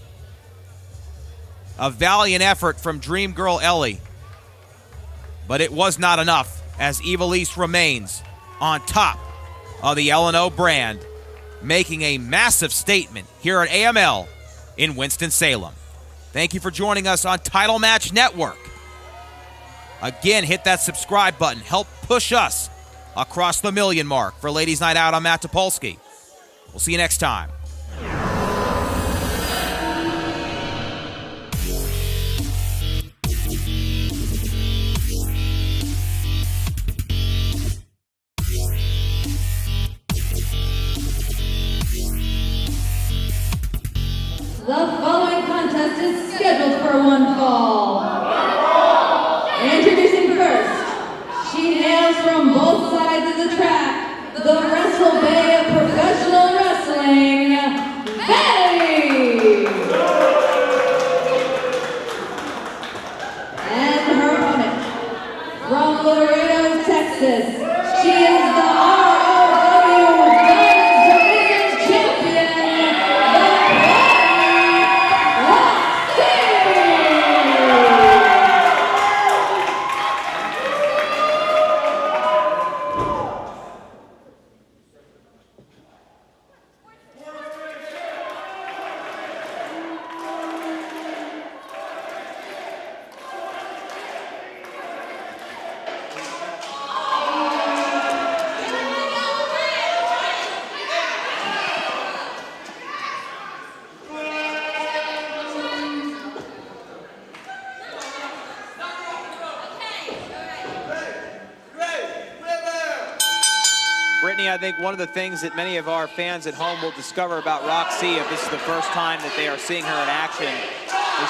A valiant effort from Dream Girl Ellie. But it was not enough, as Ivelisse remains on top of the LNO brand, making a massive statement here at AML in Winston-Salem. Thank you for joining us on Title Match Network. Again, hit that subscribe button. Help push us across the 1 million mark. For Ladies Night Out, I'm Matt Topolsky. We'll see you next time. The following contest is scheduled for one fall. Introducing first, she hails from both sides of the track, the Wrestle Bay of professional wrestling, Vanity! And her opponent, from Laredo, Texas, she is the ROW Women's Division Champion, I think one of the things that many of our fans at home will discover about Rok-C, if this is the first time that they are seeing her in action, is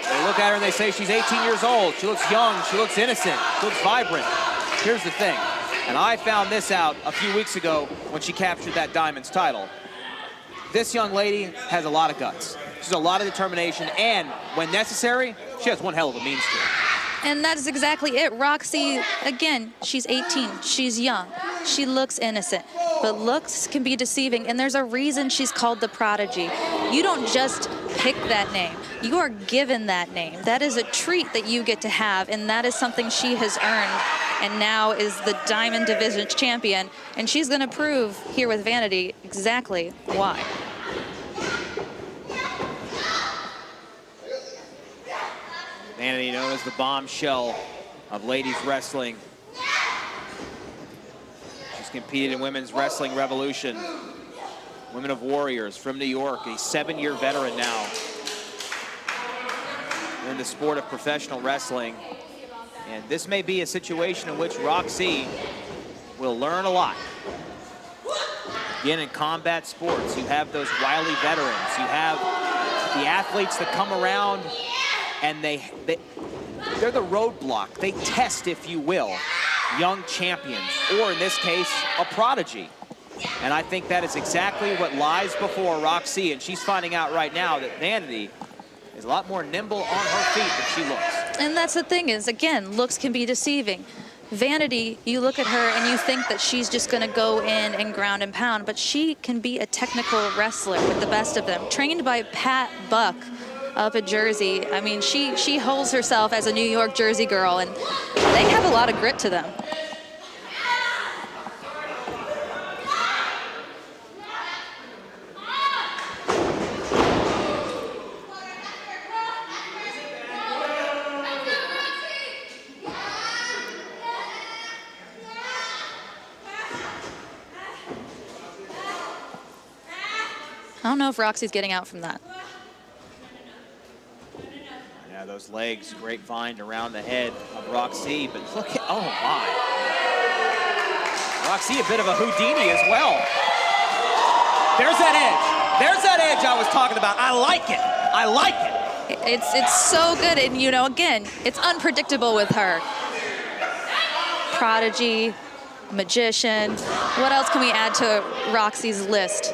they look at her and they say she's 18 years old. She looks young, she looks innocent, she looks vibrant. Here's the thing, and I found this out a few weeks ago when she captured that Diamonds title. This young lady has a lot of guts. She's a lot of determination, and when necessary, she has one hell of a mean streak. And that is exactly it. Rok-C, again, she's 18. She's young. She looks innocent. But looks can be deceiving, and there's a reason she's called the Prodigy. You don't just pick that name. You are given that name. That is a treat that you get to have, and that is something she has earned, and now is the Diamond Division champion. And she's going to prove here with Vanity exactly why. Vanity, known as the bombshell of ladies wrestling. She's competed in Women's Wrestling Revolution. Women of Warriors from New York, a 7-year veteran now in the sport of professional wrestling. And this may be a situation in which Rok-C will learn a lot. Again, in combat sports, you have those wily veterans. You have the athletes that come around and they're the roadblock. They test, if you will. young champions, or in this case, a prodigy. And I think that is exactly what lies before Rok-C, and she's finding out right now that Vanity is a lot more nimble on her feet than she looks. And that's the thing is, again, looks can be deceiving. Vanity, you look at her and you think that she's just going to go in and ground and pound, but she can be a technical wrestler with the best of them. Trained by Pat Buck up at Jersey. I mean, she holds herself as a New York Jersey girl, and they have a lot of grit to them. I don't know if Rok-C's getting out from that. Yeah, those legs grapevine around the head of Rok-C, but look at, oh my. Rok-C a bit of a Houdini as well. There's that edge. There's that edge I was talking about. I like it. I like it. It's so good, and you know, again, it's unpredictable with her. Prodigy, magician. What else can we add to Rok-C's list?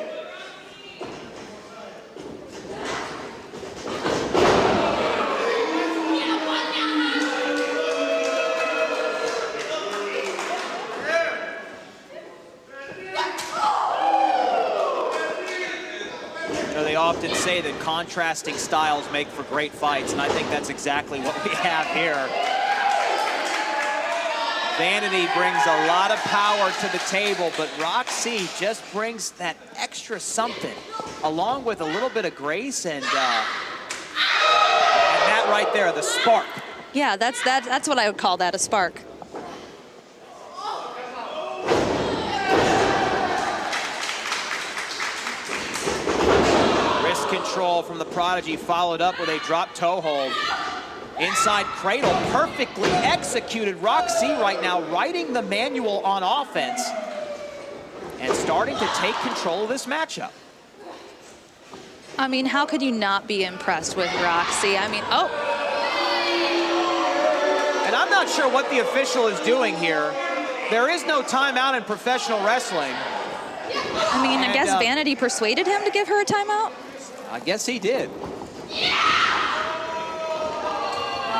They often say that contrasting styles make for great fights, and I think that's exactly what we have here. Vanity brings a lot of power to the table, but Rok-C just brings that extra something, along with a little bit of grace and that right there, the spark. Yeah, that's what I would call that, a spark. Control from the Prodigy, followed up with a drop toe hold. Inside cradle, perfectly executed. Rok-C right now riding the manual on offense and starting to take control of this matchup. I mean, how could you not be impressed with Rok-C? I mean, oh. And I'm not sure what the official is doing here. There is no timeout in professional wrestling. I mean, I guess Vanity persuaded him to give her a timeout. I guess he did. And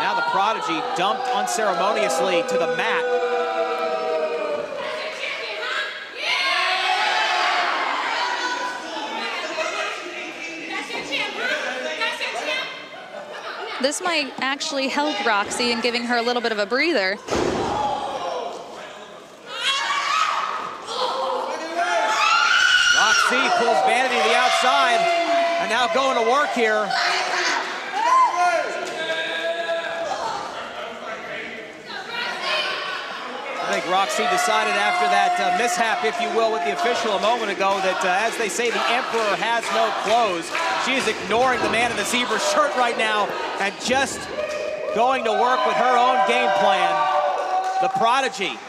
now the Prodigy dumped unceremoniously to the mat. This might actually help Rok-C in giving her a little bit of a breather. Rok-C pulls Vanity to the outside. And now going to work here. I think Rok-C decided after that mishap, if you will, with the official a moment ago that, as they say, the emperor has no clothes. She is ignoring the man in the zebra shirt right now and just going to work with her own game plan. The Prodigy.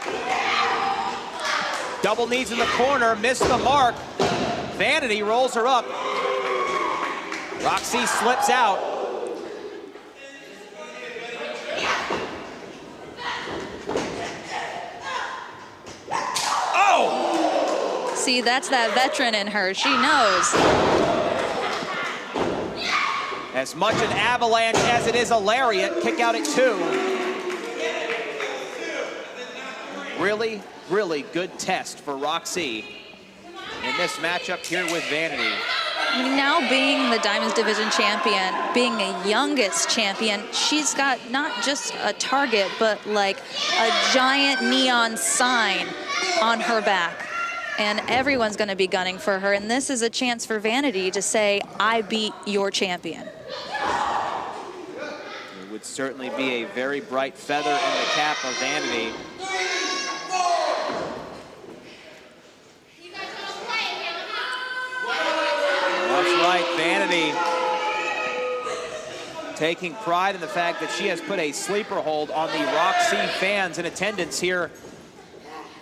Double knees in the corner, missed the mark. Vanity rolls her up. Rok-C slips out. Oh! See, that's that veteran in her. She knows. As much an avalanche as it is a lariat. Kick out at 2. Really, really good test for Rok-C in this matchup here with Vanity. I mean, now being the Diamonds Division champion, being the youngest champion, she's got not just a target, but like a giant neon sign on her back. And everyone's going to be gunning for her. And this is a chance for Vanity to say, I beat your champion. It would certainly be a very bright feather in the cap of Vanity. That's right, Vanity taking pride in the fact that she has put a sleeper hold on the Rok-C fans in attendance here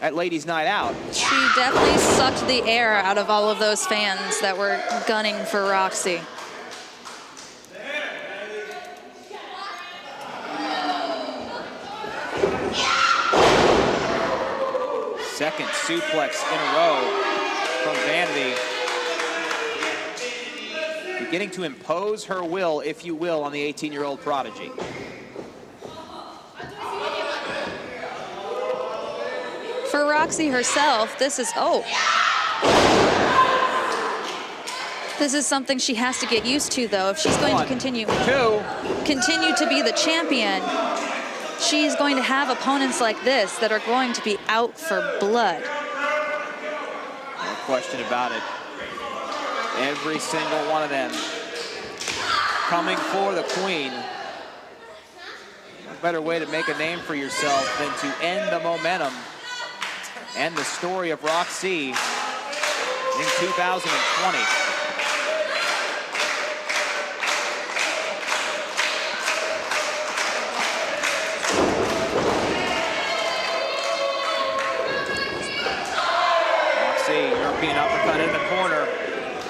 at Ladies Night Out. She definitely sucked the air out of all of those fans that were gunning for Rok-C. Second suplex in a row from Vanity. Beginning to impose her will, if you will, on the 18-year-old prodigy. For Rok-C herself, this is, this is something she has to get used to, though. If she's going to continue to be the champion, she's going to have opponents like this that are going to be out for blood. No question about it. Every single one of them coming for the queen. No better way to make a name for yourself than to end the momentum and the story of Rok-C in 2020. European uppercut in the corner.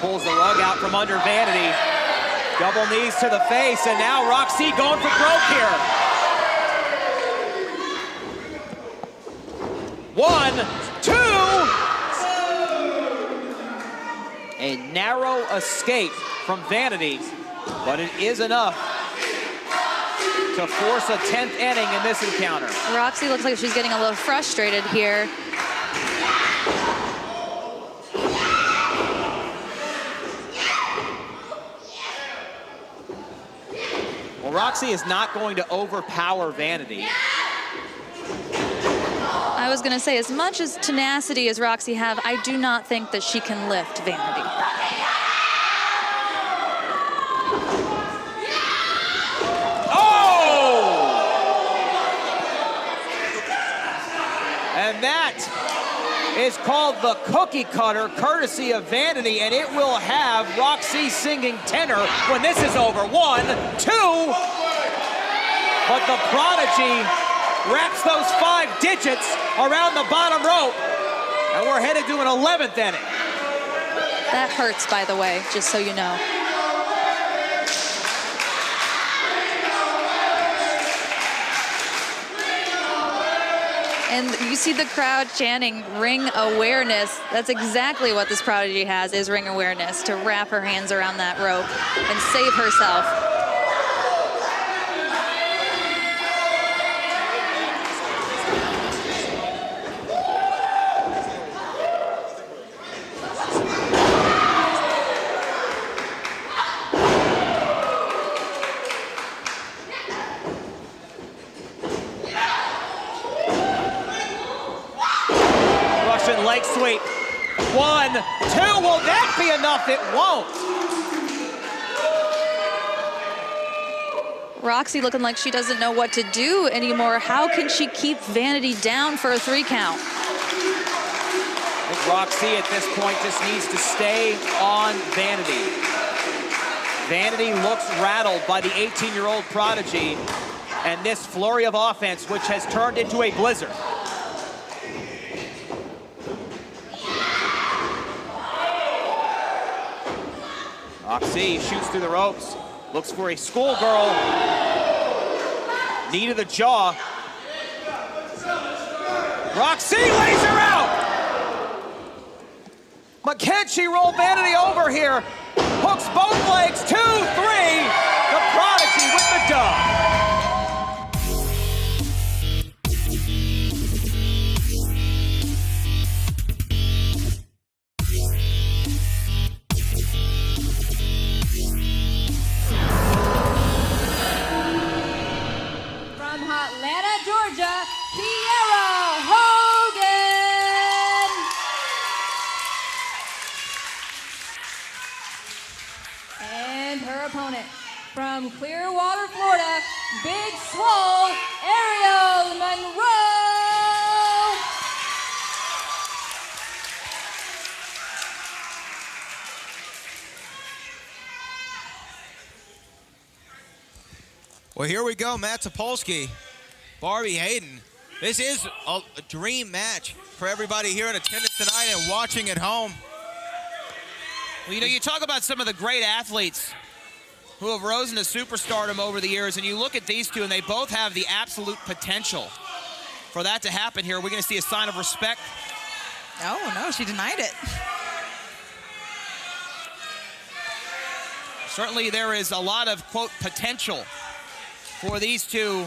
Pulls the rug out from under Vanity. Double knees to the face, and now Rok-C going for broke here. 1, 2. A narrow escape from Vanity, but it is enough to force a 10th inning in this encounter. Rok-C looks like she's getting a little frustrated here. Rok-C is not going to overpower Vanity. I was going to say, as much as tenacity as Rok-C have, I do not think that she can lift Vanity. Oh! And that is called the cookie cutter, courtesy of Vanity, and it will have Rok-C singing tenor when this is over. 1, 2. But the prodigy wraps those 5 digits around the bottom rope, and we're headed to an 11th inning. That hurts, by the way, just so you know. And you see the crowd chanting ring awareness. That's exactly what this prodigy has, is ring awareness, to wrap her hands around that rope and save herself. Leg sweep. 1, 2. Will that be enough? It won't. Rok-C looking like she doesn't know what to do anymore. How can she keep Vanity down for a 3 count? I think Rok-C at this point just needs to stay on Vanity. Vanity looks rattled by the 18-year-old prodigy and this flurry of offense, which has turned into a blizzard. Rok-C shoots through the ropes, looks for a schoolgirl. Knee to the jaw. Rok-C lays her out! But can she roll Vanity over here? Hooks both legs, 2, 3. The prodigy with the dub. Atlanta, Georgia, Kiera Hogan. And her opponent from Clearwater, Florida, Big Swole, Monroe. Well, here we go, Matt Topolsky, Barbie Hayden. This is a dream match for everybody here in attendance tonight and watching at home. Well, you know, you talk about some of the great athletes who have risen to superstardom over the years, and you look at these two, and they both have the absolute potential for that to happen here. We're going to see a sign of respect Oh, no, she denied it. Certainly there is a lot of, quote, potential for these two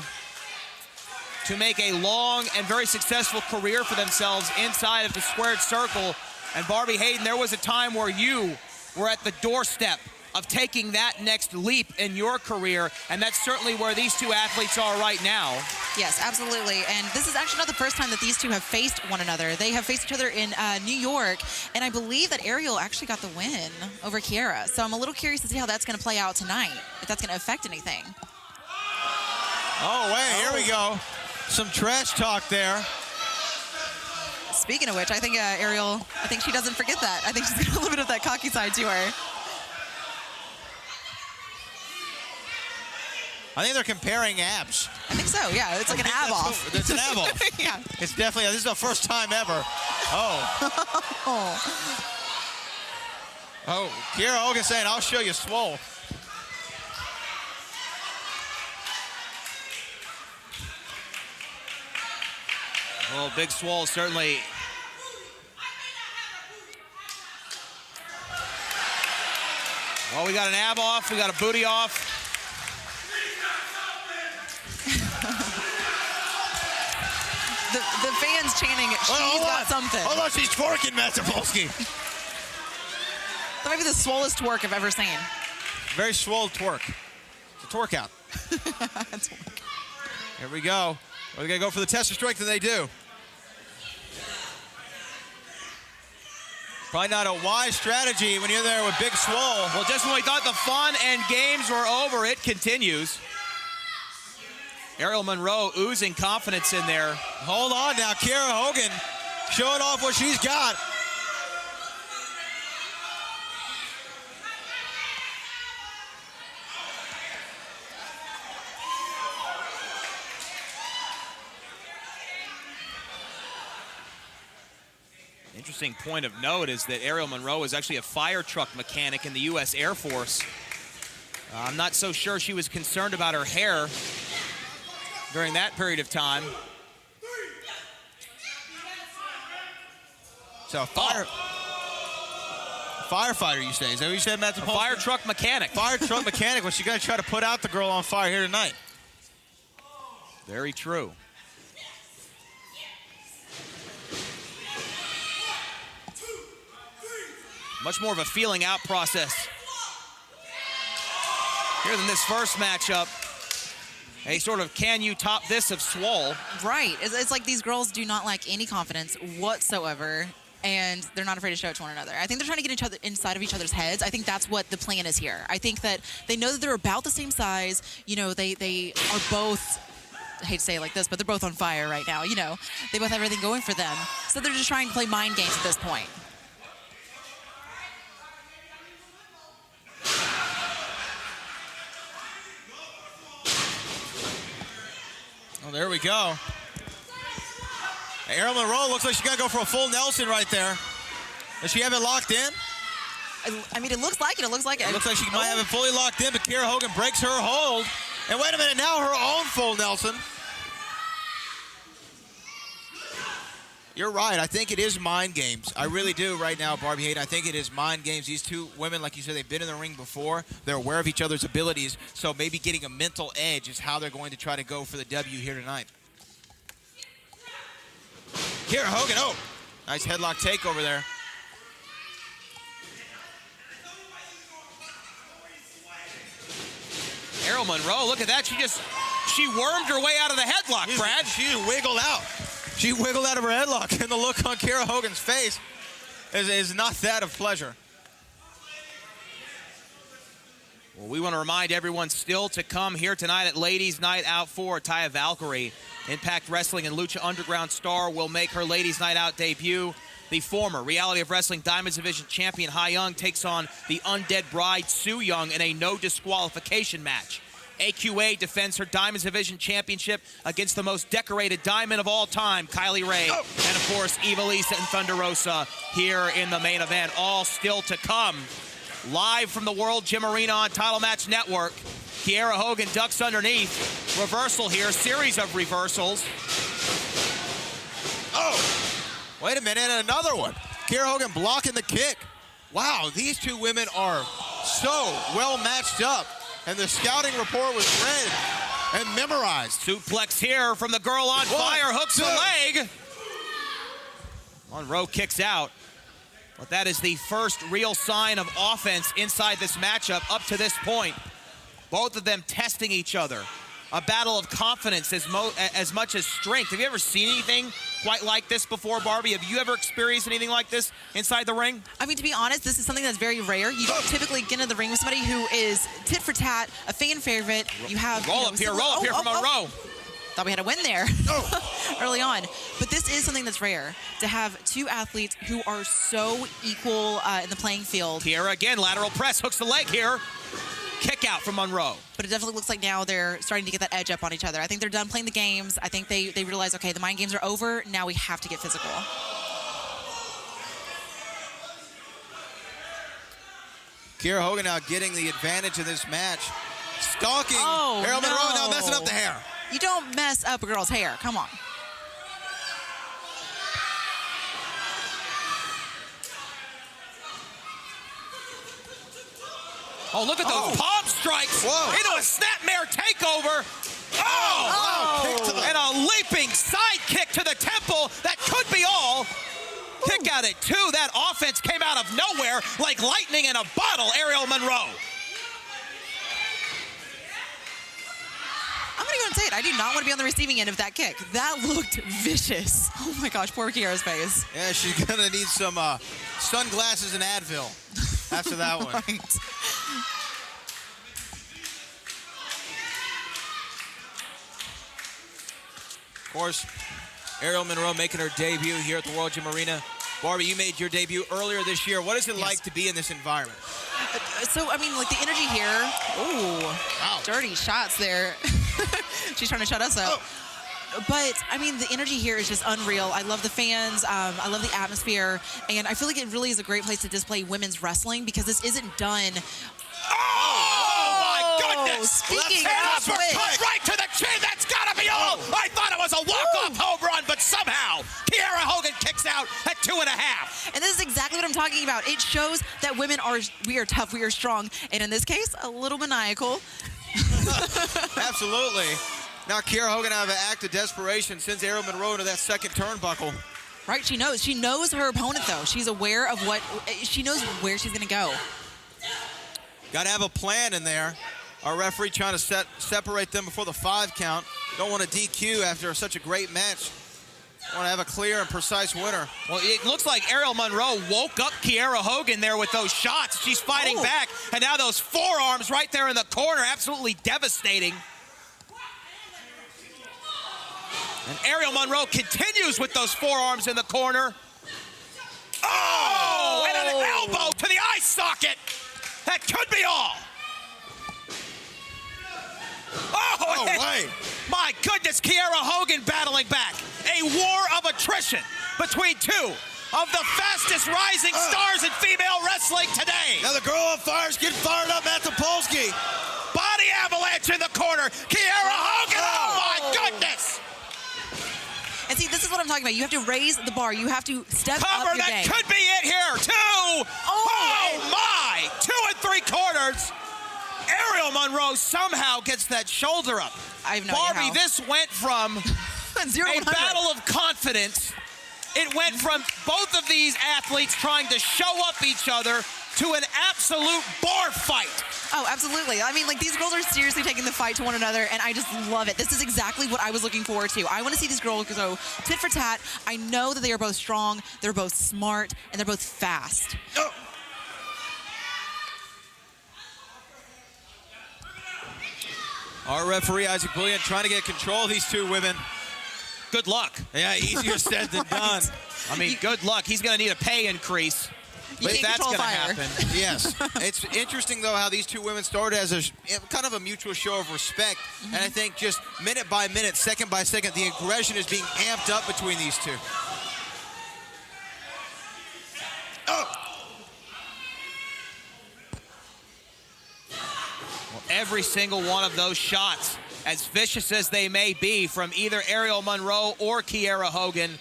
to make a long and very successful career for themselves inside of the squared circle. And Barbie Hayden, there was a time where you were at the doorstep of taking that next leap in your career, and that's certainly where these two athletes are right now. Yes, absolutely. And this is actually not the first time that these two have faced one another. They have faced each other in New York, and I believe that Ariel actually got the win over Kiera. So I'm a little curious to see how that's going to play out tonight, if that's going to affect anything. Oh, wait, here we go. Some trash talk there. Speaking of which, I think Ariel, I think she doesn't forget that. I think she's got a little bit of that cocky side to her. I think they're comparing abs. I think so, yeah. It's like an ab off. It's an ab off. Yeah. It's definitely, this is the first time ever. Oh. Oh, Kiera Hogan saying, I'll show you Swole. Well, Big Swole certainly. Well, we got an ab off, we got a booty off. The fans chanting, she's got something. Hold on, she's twerking, Matt Sapolsky. That might be the swollest twerk I've ever seen. Very swole twerk. It's a twerk out. Here we go. We're going to go for the test of strength, and they do. Probably not a wise strategy when you're there with Big Swole. Well, just when we thought the fun and games were over, it continues. Ariel Monroe oozing confidence in there. Hold on now, Kiera Hogan showing off what she's got. Interesting point of note is that Ariel Monroe is actually a fire truck mechanic in the U.S. Air Force. I'm not so sure she was concerned about her hair during that period of time. So firefighter, you say? Is that what you said, Matt? A fire truck mechanic. Fire truck mechanic. Well, she's going to try to put out the girl on fire here tonight. Very true. Much more of a feeling out process here than this first matchup. A sort of can you top this of Swole. Right. It's like these girls do not lack any confidence whatsoever, and they're not afraid to show it to one another. I think they're trying to get inside of each other's heads. I think that's what the plan is here. I think that they know that they're about the same size. You know, they are both, I hate to say it like this, but they're both on fire right now. You know, they both have everything going for them. So they're just trying to play mind games at this point. Oh, there we go. Ariel Monroe looks like she's going to go for a full Nelson right there. Does she have it locked in? I mean, it looks like it. It looks like it. It looks like she might have it fully locked in, but Kiera Hogan breaks her hold. And wait a minute, now her own full Nelson. You're right. I think it is mind games. I really do right now, Barbie Hayden. I think it is mind games. These two women, like you said, they've been in the ring before. They're aware of each other's abilities. So maybe getting a mental edge is how they're going to try to go for the W here tonight. Kiera Hogan, oh, nice headlock takeover there. Ariel Monroe, look at that. She wormed her way out of the headlock, Brad. She wiggled out. She wiggled out of her headlock, and the look on Kiera Hogan's face is not that of pleasure. Well, we want to remind everyone still to come here tonight at Ladies Night Out for Taya Valkyrie. Impact Wrestling and Lucha Underground star will make her Ladies Night Out debut. The former Reality of Wrestling Diamonds Division champion Hai Young takes on the Undead Bride Su Yung in a no disqualification match. AQA defends her Diamonds Division championship against the most decorated diamond of all time, Kylie Rae. And, of course, Ivelisse and Thunder Rosa here in the main event. All still to come. Live from the World Gym Arena on Title Match Network. Kiera Hogan ducks underneath. Reversal here, series of reversals. Oh! Wait a minute, another one. Kiera Hogan blocking the kick. Wow, these two women are so well matched up. And the scouting report was read and memorized. Suplex here from the girl on fire, hooks the leg. Monroe kicks out. But that is the first real sign of offense inside this matchup up to this point. Both of them testing each other. A battle of confidence as much as strength. Have you ever seen anything quite like this before, Barbie? Have you ever experienced anything like this inside the ring? I mean, to be honest, this is something that's very rare. You don't typically get into the ring with somebody who is tit for tat, a fan favorite. You have roll up here from Monroe. Thought we had a win there early on. But this is something that's rare, to have two athletes who are so equal in the playing field. Kiera again, lateral press, hooks the leg here. Kick out from Monroe. But it definitely looks like now they're starting to get that edge up on each other. I think they're done playing the games. I think they realize, okay, the mind games are over. Now we have to get physical. Kiera Hogan now getting the advantage in this match. Stalking Harold no. Monroe, now messing up the hair. You don't mess up a girl's hair. Come on. Oh, look at those palm strikes into a snapmare takeover. And a leaping side kick to the temple. That could be all. Kick out at 2. That offense came out of nowhere like lightning in a bottle, Ariel Monroe. I'm going to go and say it. I do not want to be on the receiving end of that kick. That looked vicious. Oh, my gosh. Poor Kiera's face. Yeah, she's going to need some sunglasses and Advil after that one. Right. Of course, Ariel Monroe making her debut here at the World Gym Arena. Barbie, you made your debut earlier this year. What is it like to be in this environment? So, I mean, like the energy here. Wow. Dirty shots there. She's trying to shut us up. But, I mean, the energy here is just unreal. I love the fans. I love the atmosphere. And I feel like it really is a great place to display women's wrestling because this isn't done. Oh, my goodness. Speaking of which. Cut right to the chin. That's got to be all. I thought it was a walk-off home run, but somehow Kiera Hogan kicks out at 2.5. And this is exactly what I'm talking about. It shows that women we are tough, we are strong. And in this case, a little maniacal. Absolutely. Now Kiera Hogan out of an act of desperation sends Ariel Monroe into that second turnbuckle. Right, she knows. She knows her opponent, though. She's aware of she knows where she's going to go. Got to have a plan in there. Our referee trying to separate them before the 5 count. Don't want to DQ after such a great match. Want to have a clear and precise winner. Well, it looks like Ariel Monroe woke up Kiera Hogan there with those shots. She's fighting back, and now those forearms right there in the corner, absolutely devastating. And Ariel Monroe continues with those forearms in the corner. Oh, and an elbow to the eye socket. That could be all. My goodness, Kiera Hogan battling back. A war of attrition between two of the fastest rising stars in female wrestling today. Now the girl on fire is getting fired up at the Polsky. Body avalanche in the corner. Kiera Hogan, oh my goodness. And see, this is what I'm talking about. You have to raise the bar. You have to step Cover, up your that game. could be it here. 2. Oh my. 2 3/4. Ariel Monroe somehow gets that shoulder up. I have no Barbie, idea how. this went from 0 a battle of confidence. It went from both of these athletes trying to show up each other to an absolute bar fight. Oh, absolutely. I mean, like, these girls are seriously taking the fight to one another, and I just love it. This is exactly what I was looking forward to. I want to see these girls go tit for tat. I know that they are both strong, they're both smart, and they're both fast. Our referee, Isaac Bullion, trying to get control of these two women. Good luck. Yeah, easier said than done. I mean, good luck. He's going to need a pay increase. You If can't that's control going to fire. happen. Yes. It's interesting, though, how these two women started as a kind of a mutual show of respect. And I think just minute by minute, second by second, the aggression is being amped up between these two. Well, every single one of those shots, as vicious as they may be from either Ariel Monroe or Kiera Hogan,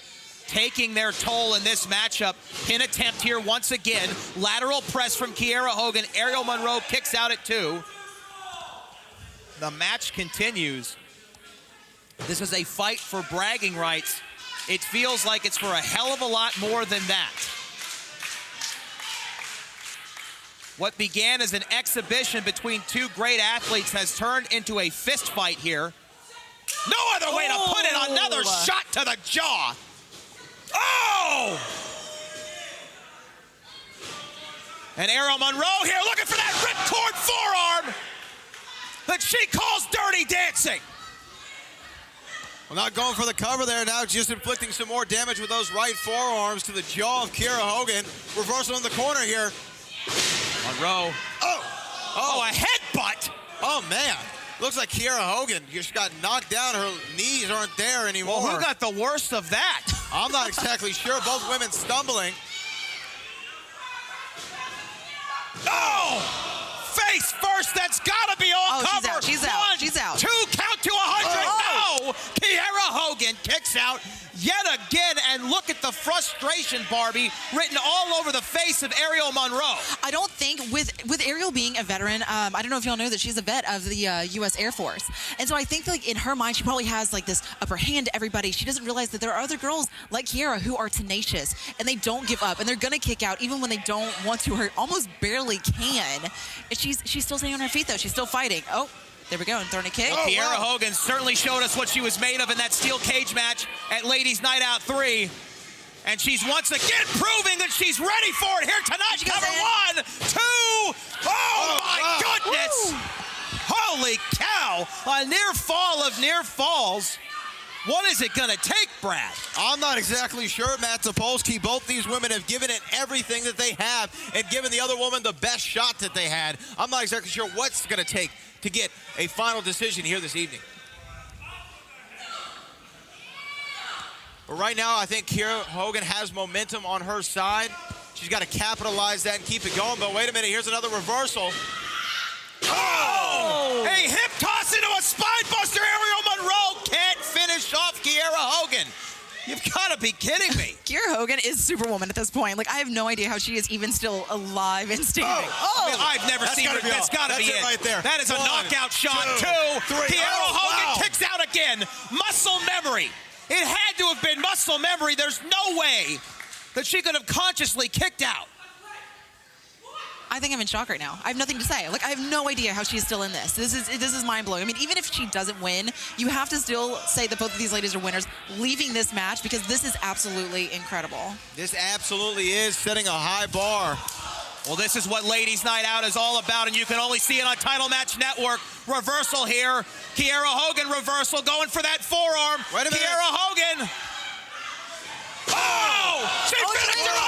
taking their toll in this matchup. Pin attempt here once again. Lateral press from Kiera Hogan. Ariel Monroe kicks out at 2. The match continues. This is a fight for bragging rights. It feels like it's for a hell of a lot more than that. What began as an exhibition between two great athletes has turned into a fist fight here. No other way to put it. Another shot to the jaw. Oh! And Ariel Monroe here looking for that ripcord forearm that she calls dirty dancing. Well, not going for the cover there now, just inflicting some more damage with those right forearms to the jaw of Kiera Hogan. Reversal in the corner here. Monroe. Oh, a headbutt. Oh, man. Looks like Kiera Hogan just got knocked down. Her knees aren't there anymore. Well, who got the worst of that? I'm not exactly sure. Both women stumbling. Oh! Face first, that's gotta be all cover. She's out. One, She's out. 2, count to 100. No! Kiera Hogan kicks out yet again, and look at the frustration, Barbie, written all over the face of Ariel Monroe. I don't think, with Ariel being a veteran, I don't know if y'all know that she's a vet of the U.S. Air Force. And so I think like in her mind, she probably has like this upper hand to everybody. She doesn't realize that there are other girls like Kiera who are tenacious, and they don't give up, and they're gonna kick out even when they don't want to, or almost barely can. And she's still staying on her feet though. She's still fighting. Oh. There we go, and throwing a kick. Kiera Hogan certainly showed us what she was made of in that steel cage match at Ladies Night Out 3. And she's once again proving that she's ready for it here tonight. Cover 1, 2. Oh, my goodness. Woo. Holy cow. A near fall of near falls. What is it going to take, Brad? I'm not exactly sure, Matt Topolsky. Both these women have given it everything that they have and given the other woman the best shot that they had. I'm not exactly sure what's going to take to get a final decision here this evening. But right now, I think Kiera Hogan has momentum on her side. She's got to capitalize that and keep it going. But wait a minute, here's another reversal. Oh! A hip toss into a spine buster. Ariel Monroe can't finish off Kiera Hogan. You've got to be kidding me. Kiera Hogan is Superwoman at this point. Like, I have no idea how she is even still alive and standing. I mean, I've never seen her. That's got to be it right there. That is a knockout shot. 2, 3. Kiera Hogan kicks out again. Muscle memory. It had to have been muscle memory. There's no way that she could have consciously kicked out. I think I'm in shock right now. I have nothing to say. Like, I have no idea how she's still in this. This is mind-blowing. I mean, even if she doesn't win, you have to still say that both of these ladies are winners leaving this match, because this is absolutely incredible. This absolutely is setting a high bar. Well, this is what Ladies Night Out is all about, and you can only see it on Title Match Network. Reversal here. Kiera Hogan reversal, going for that forearm. Wait a minute. Kiera Hogan. Oh! She finished her